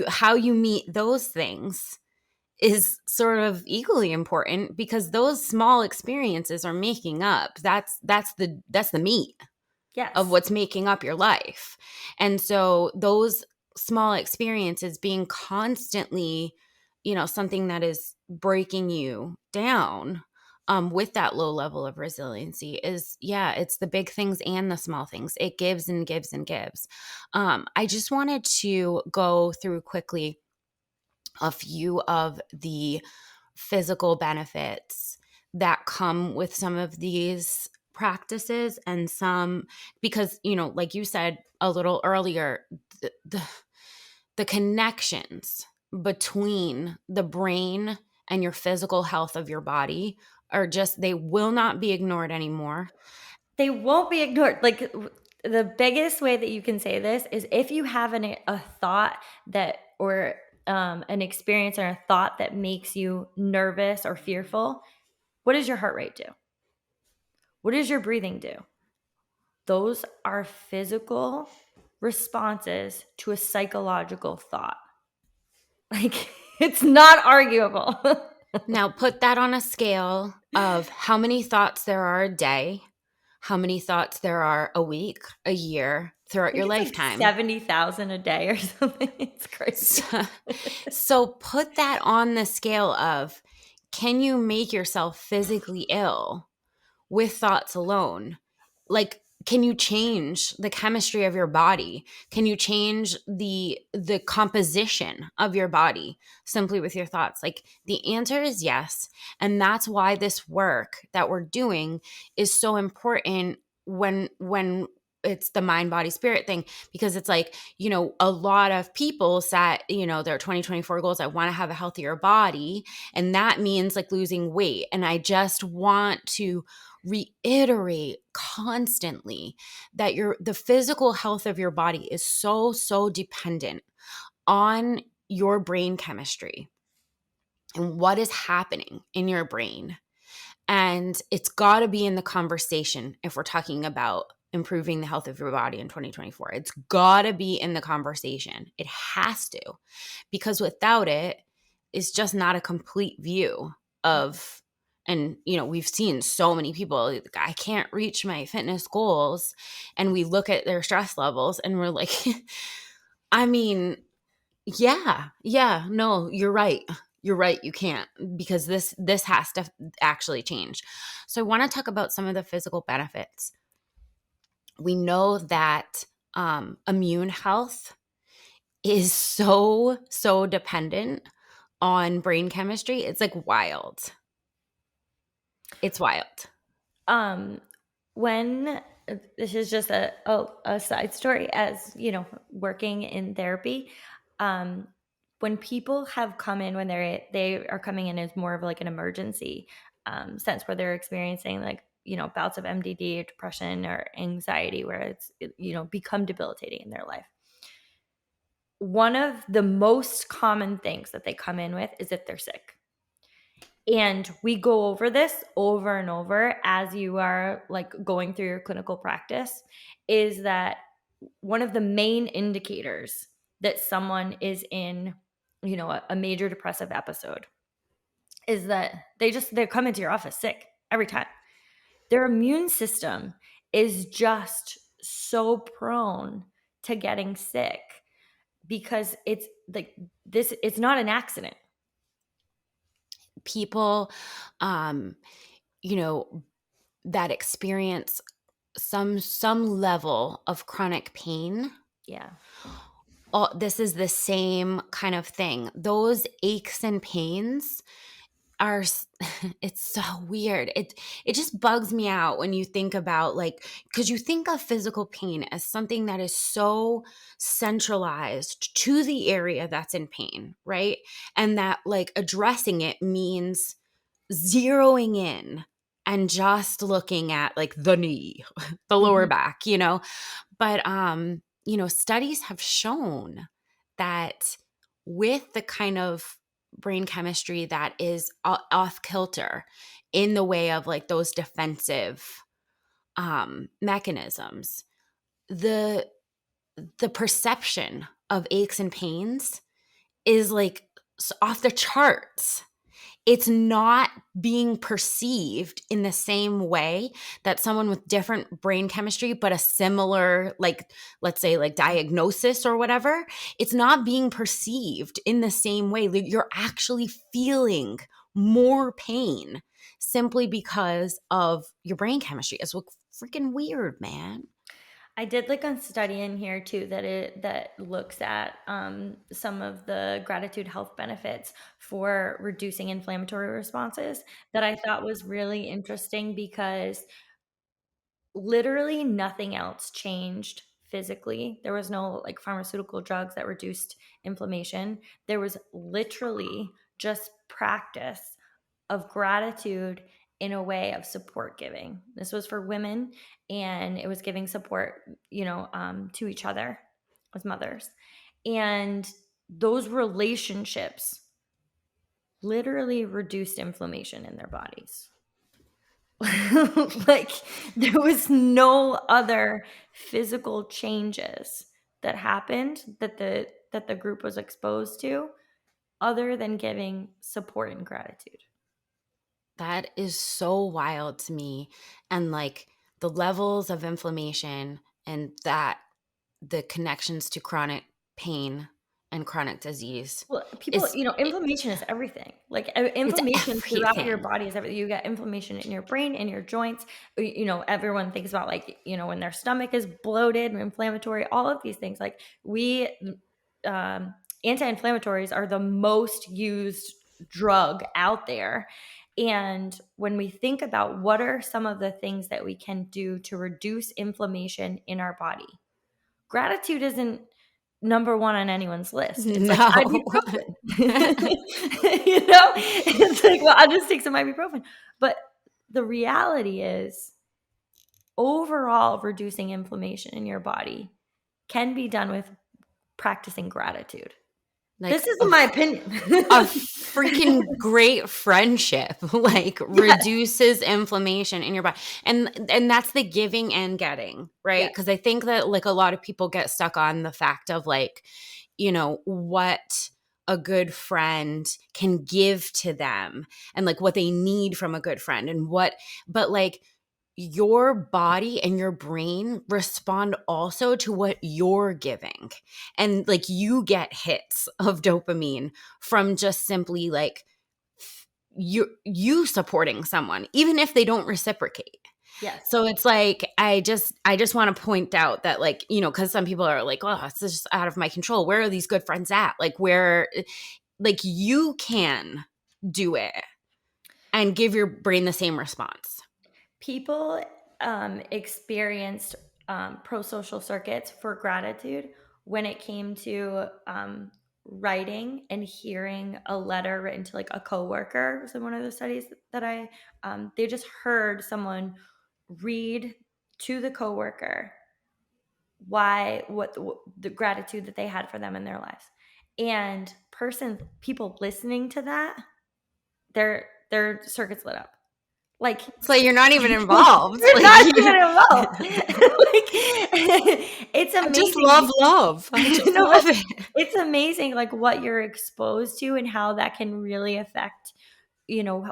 how you meet those things is sort of equally important because those small experiences are making up. That's the meat of Yes. what's making up your life. And so those small experiences being constantly, something that is breaking you down with that low level of resiliency is, yeah, it's the big things and the small things. It gives and gives and gives. I just wanted to go through quickly a few of the physical benefits that come with some of these practices and some because like you said a little earlier, the connections between the brain and your physical health of your body are just they will not be ignored anymore. They won't be ignored. Like the biggest way that you can say this is if you have a thought that, or an experience or a thought that makes you nervous or fearful, what does your heart rate do? What does your breathing do? Those are physical responses to a psychological thought. Like it's not arguable. Now put that on a scale of how many thoughts there are a day, how many thoughts there are a week, a year, I throughout think your it's like lifetime. 70,000 a day or something. It's crazy. So, so put that on the scale of can you make yourself physically ill with thoughts alone? Like can you change the chemistry of your body? Can you change the composition of your body simply with your thoughts? Like the answer is yes, and that's why this work that we're doing is so important when it's the mind body spirit thing, because it's like a lot of people set their 2024 goals. I want to have a healthier body, and that means like losing weight. And I just want to reiterate constantly that the physical health of your body is so dependent on your brain chemistry and what is happening in your brain. And it's got to be in the conversation if we're talking about improving the health of your body in 2024. It's got to be in the conversation. It has to, because without it, is just not a complete view of, and, you know, we've seen so many people, like, I can't reach my fitness goals. And we look at their stress levels and we're like, I mean, yeah, no, you're right. You're right. You can't, because this has to actually change. So I want to talk about some of the physical benefits. We know that immune health is so dependent on brain chemistry. It's like wild. It's wild. Um, when this is just a side story, as you know, working in therapy, when people have come in when they are coming in as more of like an emergency sense, where they're experiencing like, you know, bouts of MDD or depression or anxiety, where it's, you know, become debilitating in their life. One of the most common things that they come in with is if they're sick. And we go over this over and over as you are like going through your clinical practice, is that one of the main indicators that someone is in, you know, a major depressive episode is that they come into your office sick every time. Their immune system is just so prone to getting sick because it's like this, it's not an accident. People, you know, that experience some level of chronic pain. Yeah. Oh, this is the same kind of thing. Those aches and pains are it's so weird. It just bugs me out when you think about, like, because you think of physical pain as something that is so centralized to the area that's in pain, right? And that, like, addressing it means zeroing in and just looking at, like, the knee, the lower Mhm. back, you know. But you know, studies have shown that with the kind of brain chemistry that is off kilter in the way of like those defensive mechanisms, the perception of aches and pains is like off the charts. It's not being perceived in the same way that someone with different brain chemistry, but a similar, like, let's say, like, diagnosis or whatever, it's not being perceived in the same way. Like, you're actually feeling more pain simply because of your brain chemistry. It's freaking weird, man. I did like a study in here too that looks at some of the gratitude health benefits for reducing inflammatory responses that I thought was really interesting, because literally nothing else changed physically. There was no like pharmaceutical drugs that reduced inflammation. There was literally just practice of gratitude in a way of support giving. This was for women, and it was giving support, you know, to each other as mothers. And those relationships literally reduced inflammation in their bodies. Like there was no other physical changes that happened that the group was exposed to other than giving support and gratitude. That is so wild to me. And like the levels of inflammation and that the connections to chronic pain and chronic disease Well, people, is you know, inflammation is everything. Like it's inflammation throughout your everything. body is everything. You got inflammation in your brain, in your joints. You know, everyone thinks about like, you know, when their stomach is bloated and inflammatory, all of these things. Like um, anti-inflammatories are the most used drug out there. And when we think about what are some of the things that we can do to reduce inflammation in our body, gratitude isn't number one on anyone's list. It's like No. ibuprofen. You know? It's like, well, I'll just take some ibuprofen. But the reality is, overall reducing inflammation in your body can be done with practicing gratitude. Like This is my opinion. a freaking great friendship like Yes. reduces inflammation in your body. And that's the giving and getting, right? Yes. Because I think that like a lot of people get stuck on the fact of like, you know, what a good friend can give to them and like what they need from a good friend and but like your body and your brain respond also to what you're giving. And like you get hits of dopamine from just simply like you supporting someone, even if they don't reciprocate. Yes. So it's like I just want to point out that like, you know, because some people are like, oh, it's just out of my control. Where are these good friends at? Like where like you can do it and give your brain the same response. People experienced pro-social circuits for gratitude when it came to writing and hearing a letter written to like a coworker. Was in one of the studies that they just heard someone read to the coworker what the gratitude that they had for them in their lives, and people listening to that, their circuits lit up. Like, It's like you're not even involved. you're Like not you even involved. Like, it's I just amazing. love love. I just No, love it. it's amazing, like what you're exposed to and how that can really affect, you know,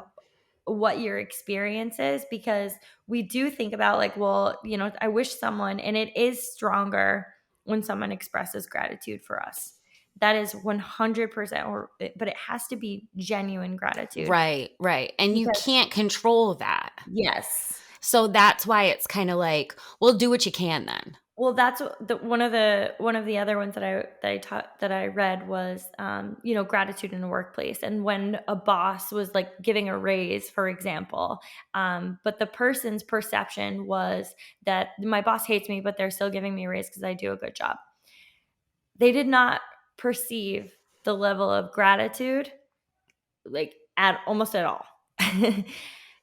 what your experience is. Because we do think about like, well, you know, I wish someone, and it is stronger when someone expresses gratitude for us. That is 100%, but it has to be genuine gratitude. Right, right. And you Because can't control that. yes. So that's why it's kind of like, well, do what you can then. Well, that's one of the other ones that I read was, you know, gratitude in the workplace, and when a boss was like giving a raise, for example, but the person's perception was that my boss hates me, but they're still giving me a raise because I do a good job. They did not perceive the level of gratitude like at almost at all.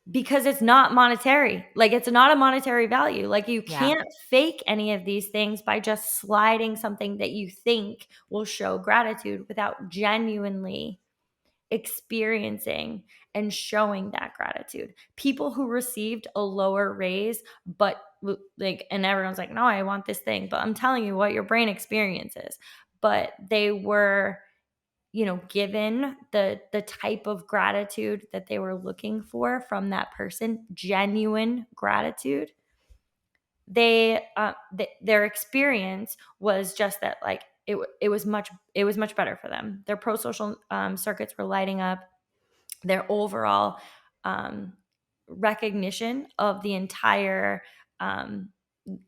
Because it's not monetary. Like, it's not a monetary value. Like, you Yeah. can't fake any of these things by just sliding something that you think will show gratitude without genuinely experiencing and showing that gratitude. People who received a lower raise, but like, and everyone's like, no, I want this thing. But I'm telling you what your brain experiences. But they were, you know, given the type of gratitude that they were looking for from that person, genuine gratitude, their experience was just that, like, it was much better for them. Their pro-social circuits were lighting up. Their overall recognition of the entire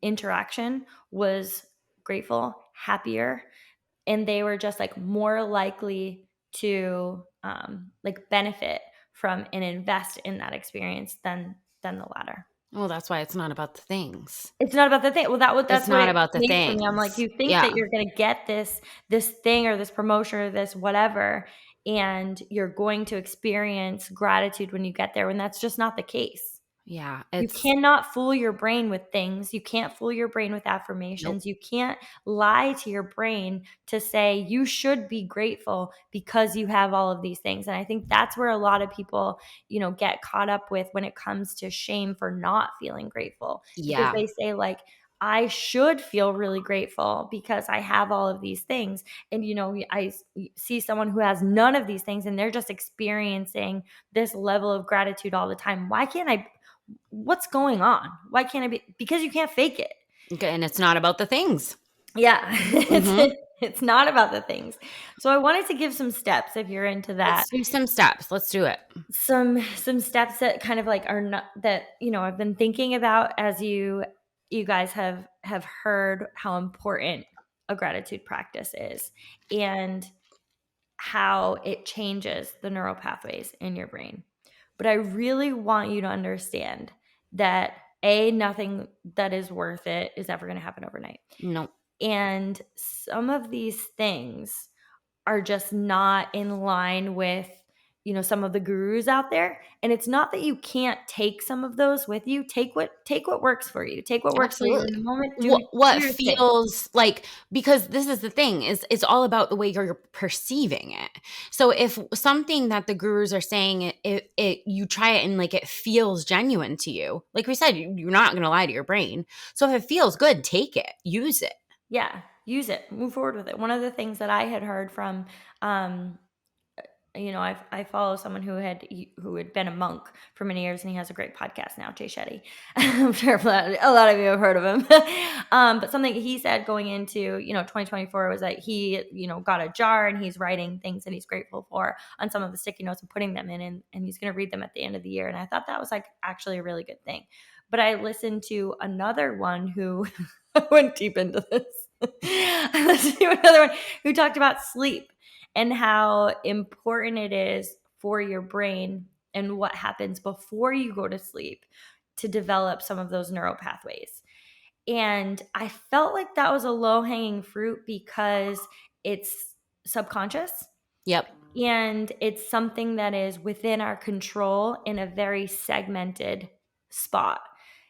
interaction was grateful, happier, and they were just like more likely to like benefit from and invest in that experience than the latter. Well, that's why it's not about the things. It's not about the thing. Well, It's that's what not it about the explained for me. I'm like, things. you think Yeah. that you're gonna get this thing or this promotion or this whatever, and you're going to experience gratitude when you get there, when that's just not the case. Yeah. You It's cannot fool your brain with things. You can't fool your brain with nope. affirmations. You can't lie to your brain to say you should be grateful because you have all of these things. And I think that's where a lot of people, you know, get caught up with when it comes to shame for not feeling grateful, because Yeah. they say like, I should feel really grateful because I have all of these things. And, you know, I see someone who has none of these things and they're just experiencing this level of gratitude all the time. Why can't I? What's going on? Why can't I be? Because you can't fake it. Okay, and it's not about the things. Yeah. Mhm. It's not about the things. So I wanted to give some steps, if you're into that. Let's do some steps. Let's do it. Some steps that kind of like are not that, you know, I've been thinking about as you guys have heard how important a gratitude practice is, and how it changes the neural pathways in your brain. But I really want you to understand that nothing that is worth it is ever going to happen overnight. No. And some of these things are just not in line with, you know, some of the gurus out there. And it's not that you can't take some of those with you. Take what works for you. Take what works for you in the Absolutely. moment. Do What your thing. feels like, because this is the thing, is it's all about the way you're perceiving it. So if something that the gurus are saying, it you try it and like it feels genuine to you, like we said, you're not going to lie to your brain. So if it feels good, take it, use it. Yeah. use it, move forward with it. One of the things that I had heard from, I follow someone who had been a monk for many years, and he has a great podcast now, Jay Shetty. I'm sure a lot of you have heard of him. But something he said going into 2024 was that he got a jar, and he's writing things that he's grateful for on some of the sticky notes and putting them in, and he's going to read them at the end of the year. And I thought that was like actually a really good thing. But I listened to another one who went deep into this. I listened to another one who talked about sleep and how important it is for your brain and what happens before you go to sleep to develop some of those neural pathways. And I felt like that was a low-hanging fruit because it's subconscious. Yep. And it's something that is within our control in a very segmented spot.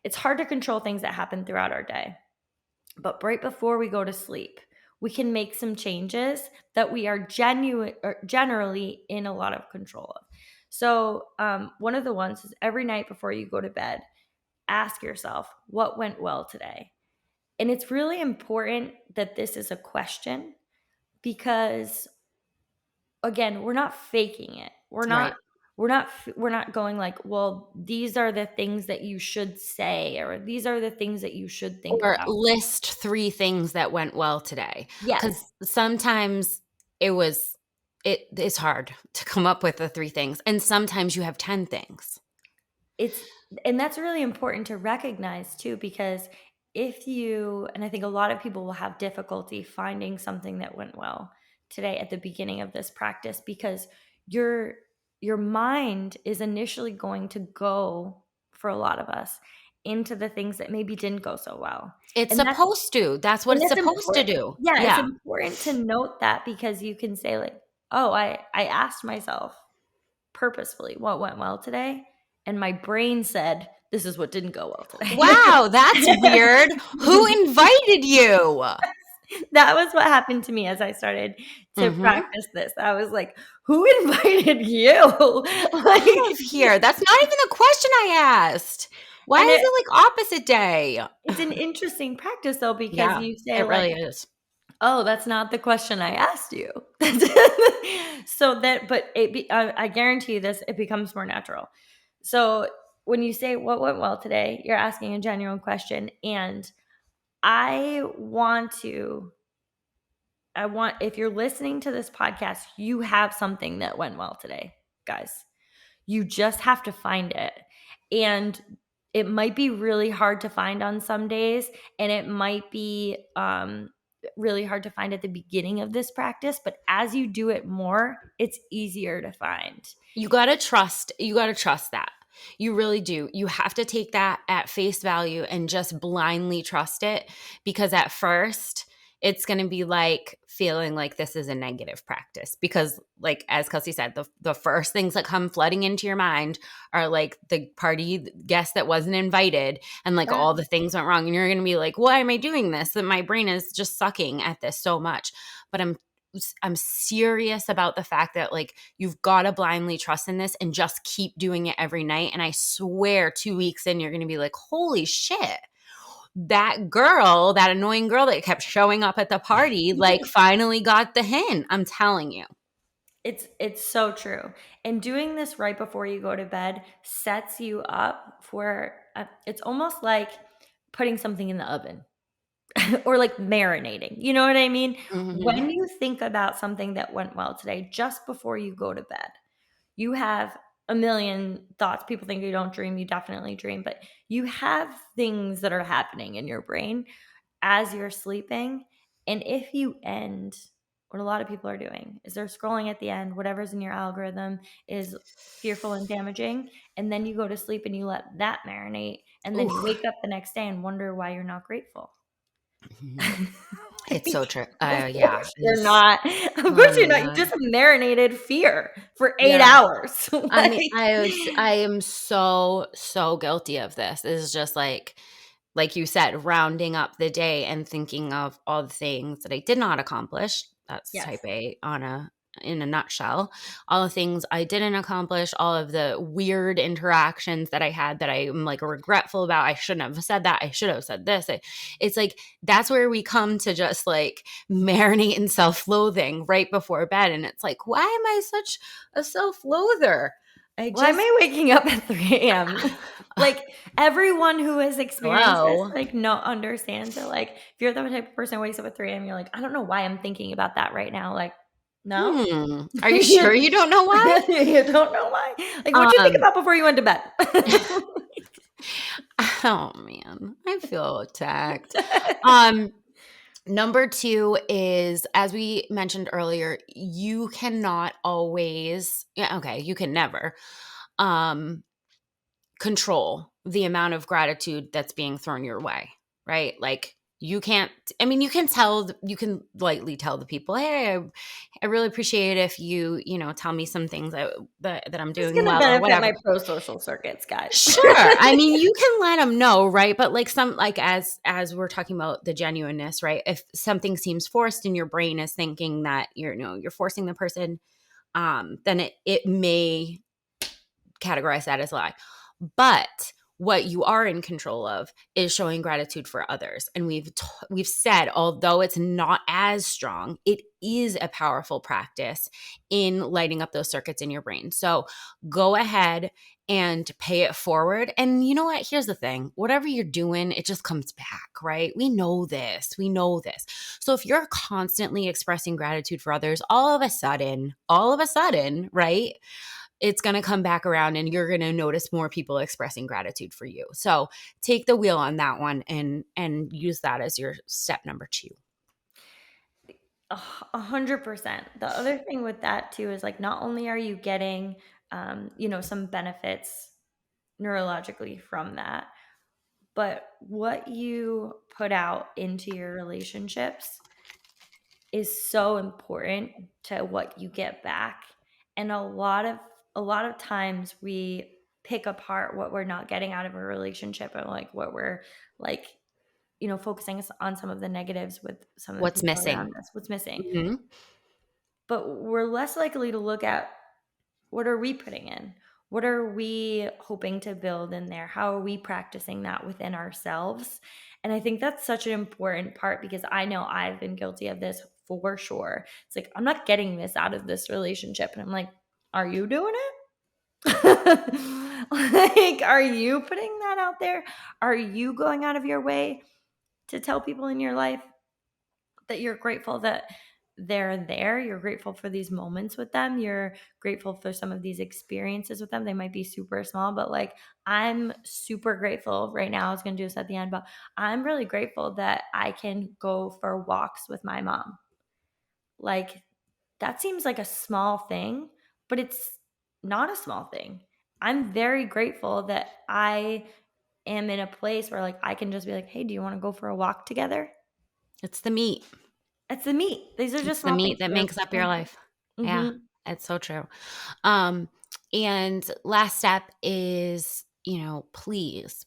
It's hard to control things that happen throughout our day. But right before we go to sleep, we can make some changes that we are generally in a lot of control of. So one of the ones is every night before you go to bed, ask yourself, what went well today? And it's really important that this is a question because, again, we're not faking it. We're not going like, well, these are the things that you should say, or these are the things that you should think Or about. list 3 things that went well today. Because Yes. sometimes it's hard to come up with the 3 things, and sometimes you have 10 things. And that's really important to recognize too, because and I think a lot of people will have difficulty finding something that went well today at the beginning of this practice, because your mind is initially going to go, for a lot of us, into the things that maybe didn't go so well. It's And that's supposed to. That's what and it's that's supposed to important. do. Yeah, it's Yeah. important to note that, because you can say like, oh, I asked myself purposefully what went well today, and my brain said this is what didn't go well today. Wow, that's weird. Who invited you? That was what happened to me as I started to Mhm. practice this. I was like, who invited you? Out of here. That's not even the question I asked. Why And is it like opposite day? it's an interesting practice though, because Yeah, you say it like, really is. oh, that's not the question I asked you. So that, but I guarantee you this, it becomes more natural. So when you say what went well today, you're asking a genuine question. And if you're listening to this podcast, you have something that went well today, guys. You just have to find it. And it might be really hard to find on some days, and it might be really hard to find at the beginning of this practice, but as you do it more, it's easier to find. You got to trust that. You really do. You have to take that at face value and just blindly trust it, because at first it's going to be like feeling like this is a negative practice, because like as Kelsey said, the first things that come flooding into your mind are like the party guest that wasn't invited, and like Yeah. all the things went wrong, and you're going to be like, why am I doing this? That my brain is just sucking at this so much. But I'm serious about the fact that like you've got to blindly trust in this and just keep doing it every night. And I swear 2 weeks in, you're going to be like, holy shit, that annoying girl that kept showing up at the party, like finally got the hint. I'm telling you. It's so true. And doing this right before you go to bed sets you up for it's almost like putting something in the oven. Or like marinating. You know what I mean? Mm-hmm. When you think about something that went well today, just before you go to bed, you have a million thoughts. People think you don't dream. You definitely dream, but you have things that are happening in your brain as you're sleeping. And if you end, what a lot of people are doing is they're scrolling at the end, whatever's in your algorithm is fearful and damaging. And then you go to sleep and you let that marinate. And then you Ooh. wake up the next day and wonder why you're not grateful. It's so true. Of Yeah. course you're not. Of Oh course you're my not. You God. just marinated fear for 8 Yeah. hours. I mean, Like, I am so guilty of this. It's just like you said, rounding up the day and thinking of all the things that I did not accomplish. That's yes. type A on a in a nutshell, all the things I didn't accomplish, all of the weird interactions that I had that I'm like regretful about. I shouldn't have said that. I should have said this. It's like, that's where we come to just like marinate in self-loathing right before bed. And it's like, why am I such a self-loather? Why am I waking up at 3 a.m.? Like, everyone who has experienced this, Hello. like, no understands it. Like, if you're the type of person who wakes up at 3 a.m., you're like, I don't know why I'm thinking about that right now. Like, no? Are you sure you don't know why? You don't know why? Like, what'd you think about before you went to bed? Oh man, I feel attacked. Number 2 is, as we mentioned earlier, you cannot always, yeah, okay, you can never control the amount of gratitude that's being thrown your way, right? Like, you can't, I mean, you can lightly tell the people, hey, I really appreciate if you tell me some things that I'm It's doing gonna well or benefit my whatever. pro-social circuits, guys. Sure. I mean, you can let them know, right? But like as we're talking about the genuineness, right? If something seems forced and your brain is thinking that you're forcing the person, then it may categorize that as a lie. But what you are in control of is showing gratitude for others. And we've said, although it's not as strong, it is a powerful practice in lighting up those circuits in your brain. So go ahead and pay it forward. And you know what? Here's the thing. Whatever you're doing, it just comes back, right? We know this. We know this. So if you're constantly expressing gratitude for others, all of a sudden, right? It's going to come back around and you're going to notice more people expressing gratitude for you. So take the wheel on that one and use that as your step number 2. 100%. The other thing with that too is like, not only are you getting, some benefits neurologically from that, but what you put out into your relationships is so important to what you get back. And a lot of times we pick apart what we're not getting out of a relationship, and like what we're like, focusing on some of the negatives with some of the What's people missing? around us, what's missing. Mm-hmm. But we're less likely to look at, what are we putting in? What are we hoping to build in there? How are we practicing that within ourselves? And I think that's such an important part, because I know I've been guilty of this for sure. It's like, I'm not getting this out of this relationship. And I'm like, are you doing it? Like, are you putting that out there? Are you going out of your way to tell people in your life that you're grateful that they're there? You're grateful for these moments with them. You're grateful for some of these experiences with them. They might be super small, but like, I'm super grateful right now. I was going to do this at the end, but I'm really grateful that I can go for walks with my mom. Like, that seems like a small thing, but it's not a small thing. I'm very grateful that I am in a place where like I can just be like, hey, do you want to go for a walk together? It's the meat. It's the meat. These are just It's the small meat things. that makes up your life. Yeah, Mm-hmm. it's so true. Um, and last step is, please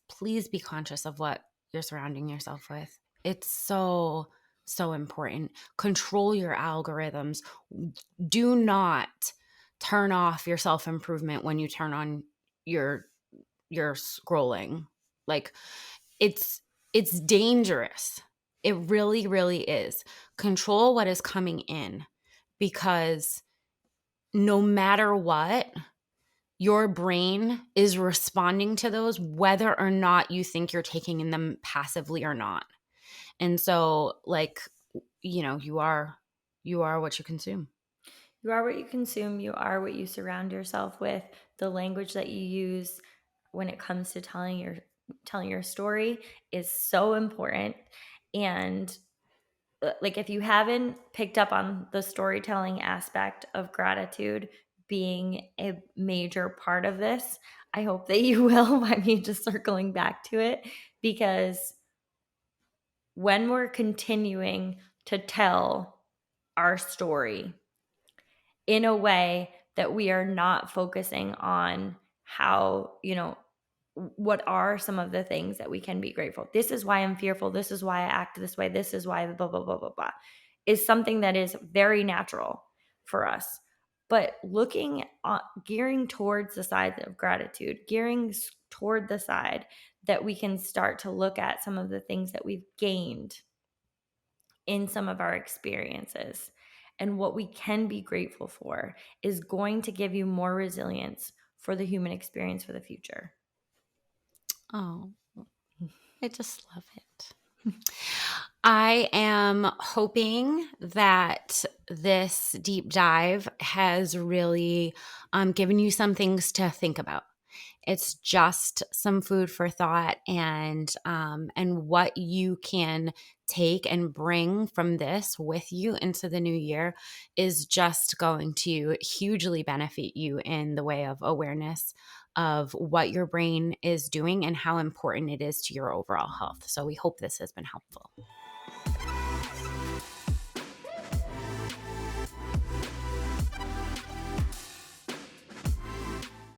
be conscious of what you're surrounding yourself with. It's so, so important. Control your algorithms. Do not turn off your self-improvement when you turn on your scrolling. Like, it's dangerous. It really, really is. Control what is coming in, because no matter what, your brain is responding to those, whether or not you think you're taking in them passively or not. And so, like, you are what you consume. You are what you consume. You are what you surround yourself with. The language that you use when it comes to telling your story is so important. And like, if you haven't picked up on the storytelling aspect of gratitude being a major part of this, I hope that you will, by me just circling back to it, because when we're continuing to tell our story in a way that we are not focusing on how, what are some of the things that we can be grateful. This is why I'm fearful. This is why I act this way. This is why blah, blah, blah, blah, blah, is something that is very natural for us. but gearing towards the side of gratitude, toward the side that we can start to look at some of the things that we've gained in some of our experiences and what we can be grateful for is going to give you more resilience for the human experience for the future. Oh, I just love it. I am hoping that this deep dive has really given you some things to think about. It's just some food for thought, and what you can take and bring from this with you into the new year is just going to hugely benefit you in the way of awareness of what your brain is doing and how important it is to your overall health. So we hope this has been helpful.